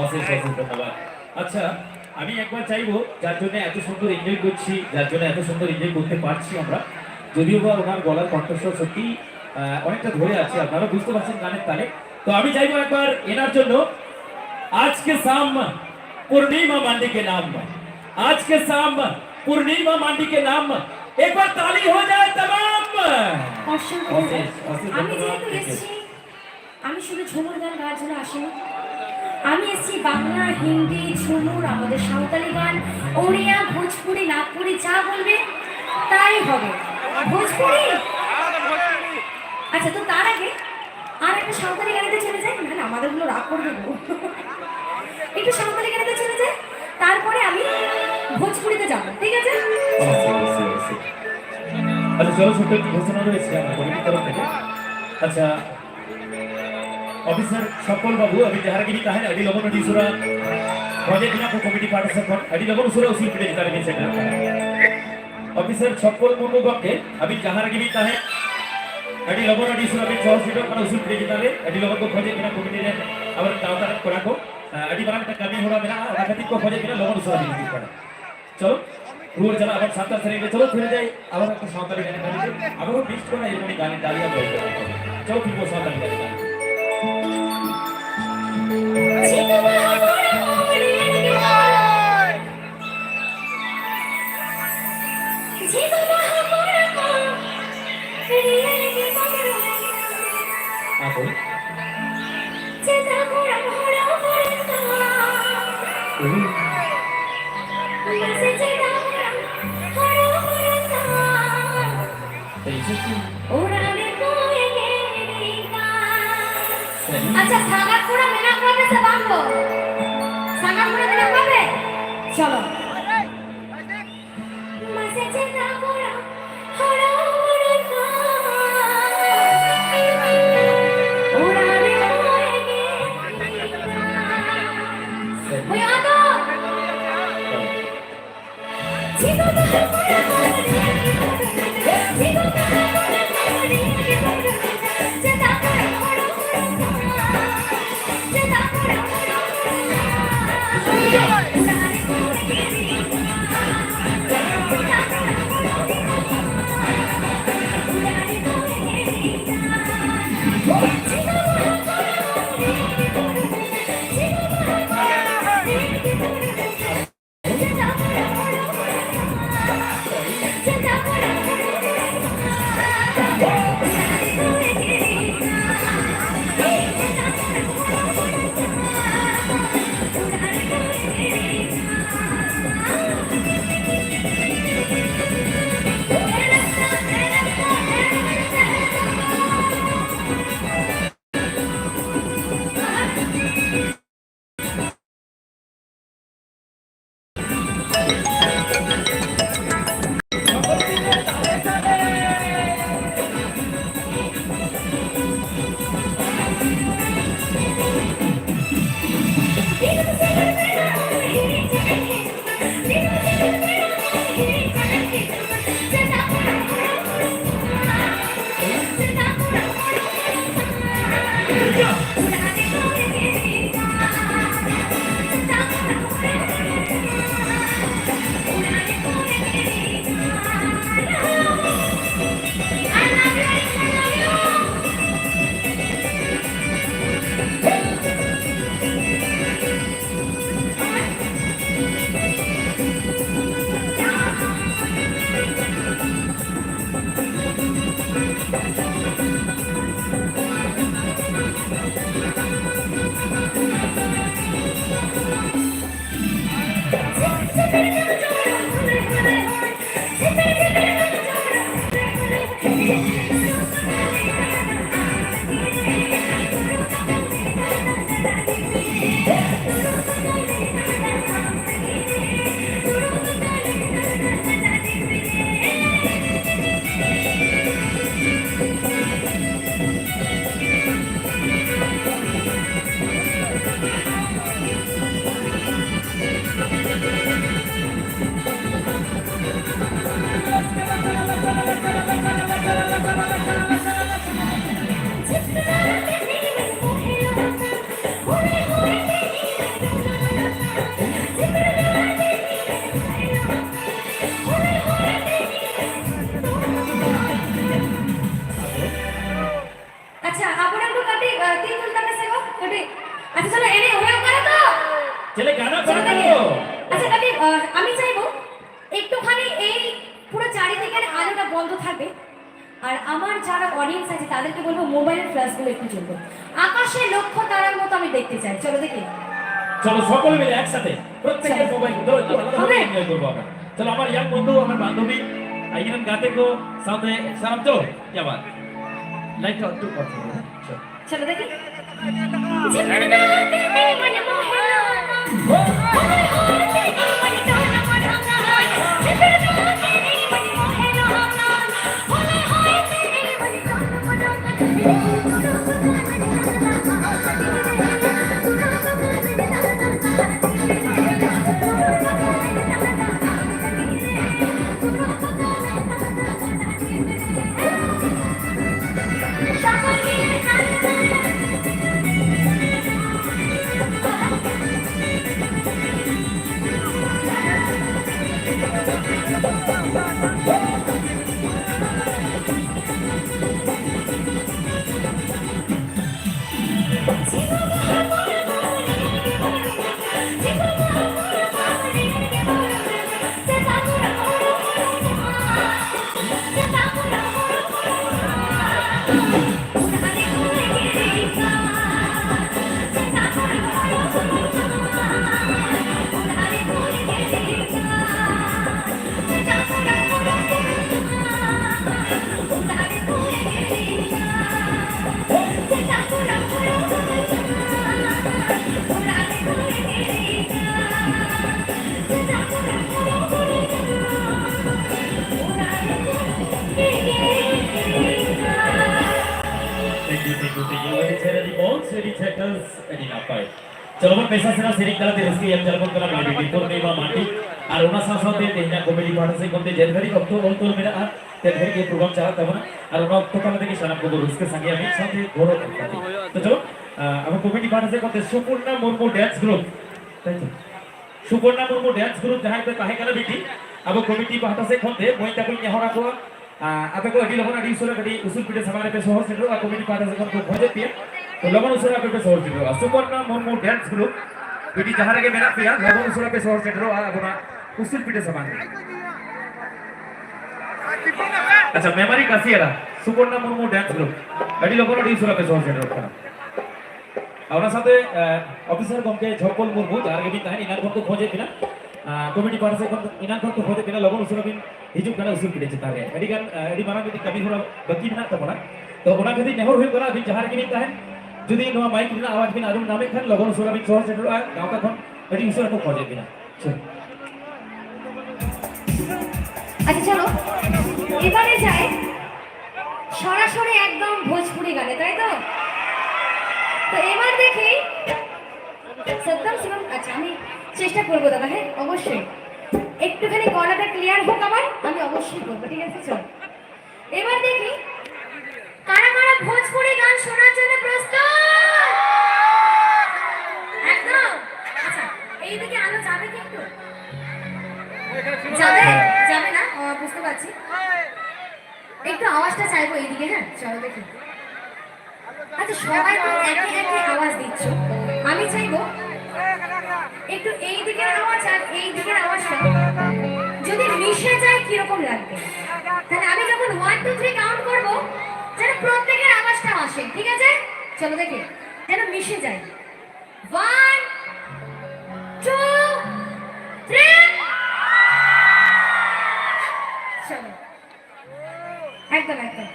অশেষ অশেষ ধন্যবাদ। আচ্ছা আমি একবার চাইবো যার জন্য এত সুন্দর এনজয় করছি, যার জন্য এত সুন্দর এনজয় করতে পারছি আমরা, যদিও বা ওনার গলার কণ্ঠস্বর সত্যি অনেকটা ধরে আছে, আপনারা বুঝতে পারছেন গানের তালে। তো আমি চাইবো একবার এনার জন্য আজকে শাম পূর্ণিমা মান্ডি के नाम, आज के शाम पूर्णिमा मांडी के नाम एक बार ताली हो जाए तमाम। আমি যেহেতু এসেছি, আমি শুধু ঝুমুর গান গাওয়ার জন্য আসিনি, আমি এসেছি বাংলা হিন্দি ঝুমুর আমাদের সাঁওতালি গান ওড়িয়া ভোজপুরি নাগপুরি যা বলবে তাই হবে। ভোজপুরি আচ্ছা, তো তার আগে আর একটা সাঁওতালি গানেতে চলে যাই, না আমাদেরগুলো রাগ করবে গো, একটু সাঁওতালি গানেতে চলে যাই, তারপরে আমি ভোজপুরিতে যাব, ঠিক আছে? আচ্ছা চলো ছোট্ট একটি ঘোষণা রয়েছে আমার কমিটির তরফ থেকে। আচ্ছা অফিসার সফল বাবু अभी जहाँ की कहा अभी लोगों ने दूसरा प्रोजेक्ट ना को कमिटी पार्टिसिपेट अभी लोगों ने दूसरा उसी पे जिताने के सेट ऑफिसर छप्पल मुर्मू के अभी जहाँ की कहा अभी लोगों ने दूसरा अभी 6 सीटों पर उसी पे जिताने अभी लोगों को प्रोजेक्ट ना कमिटी ने अब तावतार करा को अभी बराबर तक कमी हो रहा मेरा और खातिर को प्रोजेक्ट ना लोगों ने दूसरा भी पड़ा। चलो रूल चला अब 7 तारीख चलो फिर जाए अब एक सावताली गाने गाने अब वो बीच को ना ये गाने डालिया बोलते चलो फिर वो सावताली गाने চেতা আচ্ছা সাগাত পুরা মেলা করবে সে বাঁধবো সাগাত পুরা মেলা করবে চলো মাসে চেতা পুরা হড়ো হড়ো উড়ানে হয়ে গে ওই আতো জীবন পুরা জীবন চেতা পুরা হড়ো চেতা পুরা ছেলে গানা চলো পারো দেখি। আচ্ছা কাকি আমি চাইবো একটুখানি এই পুরো চারিদিকের আলোটা বন্ধ থাকবে আর আমার যারা অডিয়েন্স আছে তাদেরকে বলবো মোবাইলের ফ্ল্যাশগুলো একটু জ্বলবে আকাশে লক্ষ্য তারার মতো আমি দেখতে চাই চলো দেখি চলো সকলে মিলে একসাথে প্রত্যেকের চলো। মোবাইল ধরে তো আলাদা হবে। এনজয় করবো আমরা চলো আমার ইয়াং বন্ধু আমার বান্ধবী আইগিরান গাতে को साथ में सलाम चलो क्या बात लाइट ऑन टू कर चलो চলো দেখি initiators and in umpire. चलो मैं पैसा से ना सेरिंग करा दे इसके हम चलो करा मिले भी तो नहीं माटी और उना साथ दे ना कॉमेडी पार्ट से कोते जनवरी अब तो मेरा जनवरी के प्रोग्राम चाहता हूं और उना तो कल देखिए शाम को उसके संगे हम साथ घोड़ो तो चलो अब कॉमेडी पार्ट से कोते Supurna Murmu dance group thank you Supurna Murmu dance group जहां पे काहे करा बेटी अब कॉमेडी पार्ट से कोते मोय तक नेहरा को अब को अडी लगन अडी उसूल पीटे समारे पे सहर सेटो कॉमेडी पार्ट से को भोजे पिए तो लगन उसूल पे सहर सेटो सुपूर्णा मुर्मू डांस ग्रुप बेटी जहां रे मेरा पिया लगन उसूल पे सहर सेटो अपना उसूल पीटे समारे अच्छा मेमोरी कासियारा सुपूर्णा मुर्मू डांस ग्रुप अडी लगन अडी उसूल पे सहर सेटो अपना साथे ऑफिसर गमके झपल मुर्मू जहां रे भी ताहे इनार को खोजे पिना कॉमेडी पार्ट से इनार को खोजे पिना लगन उसूल बिन हिजू कना उसूल पीटे चिता रे अडी गान अडी माना बिन कभी होरा बकी बिना तबना तो ओना कदी नेहर हुई करा बिन जहां रे भी ताहे যদি নো মাইক দিনা আওয়াজ বিনা আরুম নামে খান লগন সুরাবি শহর সেটর গাঁও কা এটি উসুর তো খোঁজে বিনা আচ্ছা চলো এবারে যাই সরাসরি একদম ভোজপুরি গানে তাই তো তো এবার দেখি সত্যম শিবম আচ্ছা আমি চেষ্টা করবো দাদা হ্যাঁ অবশ্যই একটুখানি গলাটা ক্লিয়ার হোক আমার আমি অবশ্যই করবো ঠিক আছে চল এবার দেখি কারা কারা ভোজপুরি গান শোনার জন্য প্রস্তুত একদম আচ্ছা এইদিকে আলো যাবে কি একটু যাবে যাবে না বুঝতে পারছি একটু আওয়াজটা চাইবো এইদিকে হ্যাঁ চলো দেখি আচ্ছা সবাই তো একই একই আওয়াজ দিচ্ছ আমি চাইবো একটু এই দিকের আওয়াজ আর এই দিকের আওয়াজটা যদি মিশে যায় কিরকম লাগবে তাহলে আমি যখন 1 2 3 কাউন্ট করবো যেন প্রত্যেকের আওয়াজটা আসে ঠিক আছে চলো দেখি যেন মিশে যায় 1 2 3 চলো একদম একদম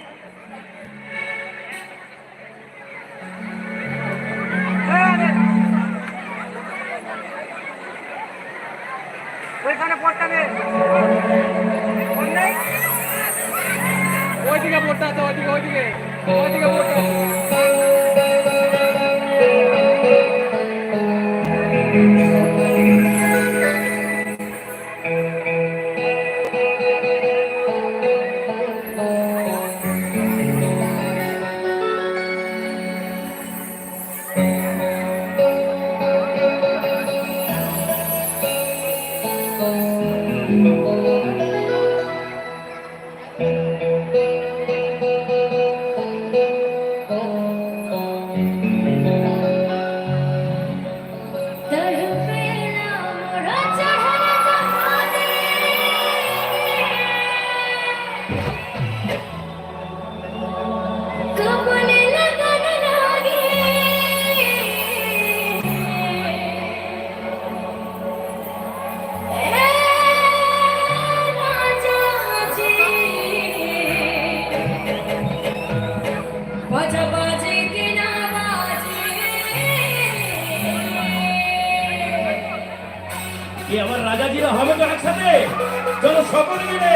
ওইখানে পড়তে নেই ওইদিকে পড়তে আছে ওইদিকে পড়তে ये আমার রাজা জিরা হবে তো একসাথে চলো সকলে মিলে